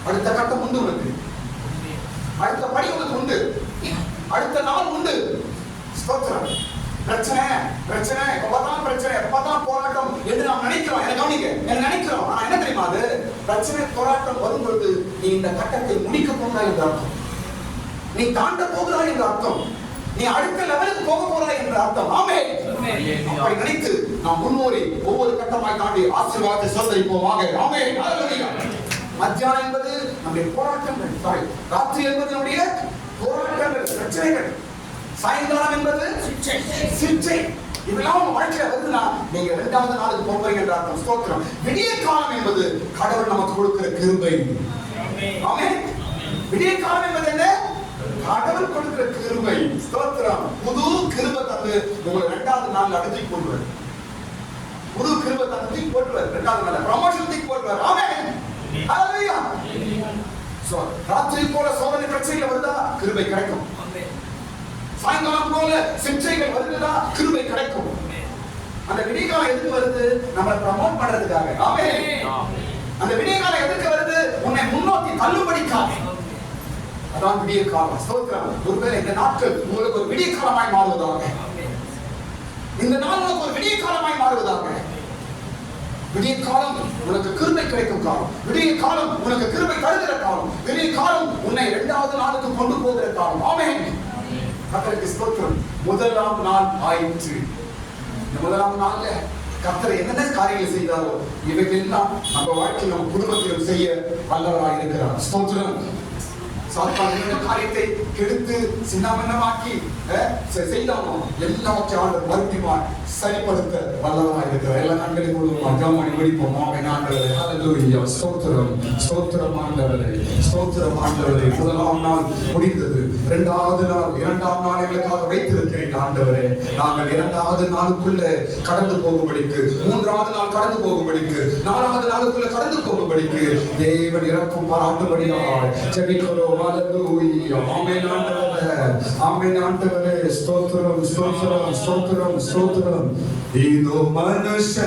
அடுத்த கட்டம் உண்டு உனக்கு, அடுத்த படி உனக்கு உண்டு, அடுத்த நாள் உண்டு. ஸ்தோத்திரம். பிரச்சனை எப்பதான் பிரச்சனை, எப்பதான் போராட்டம் என்று நாம் நினைக்கிறோம். என்ன கவனிங்க, என்ன நினைக்கிறோம். ஆனா என்ன தெரியுமா, அது பிரச்சனை போராட்டம் வரும்பொழுது நீ இந்த கட்டத்தை முடிக்க போகிறாய் என்ற அர்த்தம், நீ தாண்ட போகிறாய் என்ற அர்த்தம், நீ அடுத்த லெவலுக்கு போக போகிறாய் என்ற அர்த்தம். ஆமென். அப்படி நினைத்து நாம் முன்னோரி ஒவ்வொரு கட்டமாய் தாண்டி ஆசீர்வாதத்தை சுதந்திரிப்போமாக. ஆமென். ஹல்லேலூயா. மத்தியானம் என்பது நம்முடைய போராட்டங்கள், ராத்திரி என்பது நம்முடைய போராட்டங்கள், பிரச்சனைகள். சாயங்காலம் என்பது சிற்றை. இதெல்லாம் உங்க வாழ்க்கையில வருதுன்னா நீங்க 2வது நாளுக்கு போறீங்க என்ற அர்த்தம். ஸ்தோத்திரம். விடிய காலம் என்பது கடவுள் நமக்கு கொடுக்கிற கிருபை. ஆமென். விடிய காலம் என்பது என்ன? கடவுள் கொடுக்கிற கிருபை. ஸ்தோத்திரம். புது கிருபை தந்து உங்களை 2வது நாள்ல அடக்கி போடுவார். புது கிருபை தந்து போடுவார். 2வது நாள்ல ப்ரமோஷன் தூக்கி போடுவார். ஆமென். ஹல்லேலூயா. ராத்திரி போல சோதனை பிரச்சனைகள் வருதா, கிருபை கிடைக்கும். சாயங்காலம் போல சிற்றைகள் வருதுதா, கிருபை கிடைக்கும். அந்த விடியகாலம் எதுக்கு வருது? நம்மளை ப்ரமோட் பண்றதுக்காக. ஆமென். அந்த விடியகாலம் எதுக்கு வருது? உன்னை முன்னோக்கி தள்ளும்படிக்காக. அதான் விடிய காலம். ஸ்தோத்திரம். ஒருவேளை இந்த நாட்கள் உங்களுக்கு ஒரு விடிய காலமாய் மாறுவதாக, இந்த நாள் உங்களுக்கு ஒரு விடிய காலமாய் மாறுவதாக. விடிய காலம் உனக்கு கிருபை கிடைக்கும் காலம், விடிய காலம் உனக்கு கிருபை தருகிற காலம், விடிய காலம் உன்னை 2வது நாளுக்கு கொண்டு போகிற காலம். ஆமென். கர்த்தருக்கு ஸ்தோத்திரம். 1ஆம் நாள் ஆயிற்று. இந்த 1ஆம் நாள்ல கர்த்தர் என்னென்ன காரியங்களை செய்தாரோ இவைகளெல்லாம் நம்ம வாழ்க்கையில் நம்ம குடும்பத்திலும் செய்ய வல்லவராய் இருக்கிறார். ஸ்தோத்திரம். சாத்தான் என்ன காரியத்தை கெடுத்து சின்னமன்னமாக்கி செய்தானோ எல்லாவற்றையும் ஆண்டவர் மறுபடியும் சரிப்படுத்த வல்லவராய் இருக்கிறார். எல்லா நாட்களிலும் முழுவதும் ஜெபமாடி முடிப்போம். ஆமென். ஆண்டவரே ஹல்லேலூயா. ஸ்தோத்திரம். ஸ்தோத்திரம் ஆண்டவரே. ஸ்தோத்திரம் ஆண்டவரே. 1ஆம் நாள் முடிந்தது. 2வது நாள் 2ஆம் நாள் எங்களுக்காக வைத்திருக்கிறீர்கள் ஆண்டவரே. நாங்கள் 2வது நாளுக்குள்ள கடந்து போகும்படிக்கு, 3வது நாள் கடந்து போகும்படிக்கு, 4வது நாளுக்குள்ள கடந்து போகும்படிக்கு தேவன் இரக்கம் பாராட்டும்படியாய் ஜெபிக்கிறோம். ஹல்லேலூயா. ஆமென் ஆண்டவரே. ஆமென் ஆண்டவரே. ஸ்தோத்திரம் ஸ்தோத்திரம் ஸ்தோத்திரம் ஸ்தோத்திரம். இதோ மனுஷ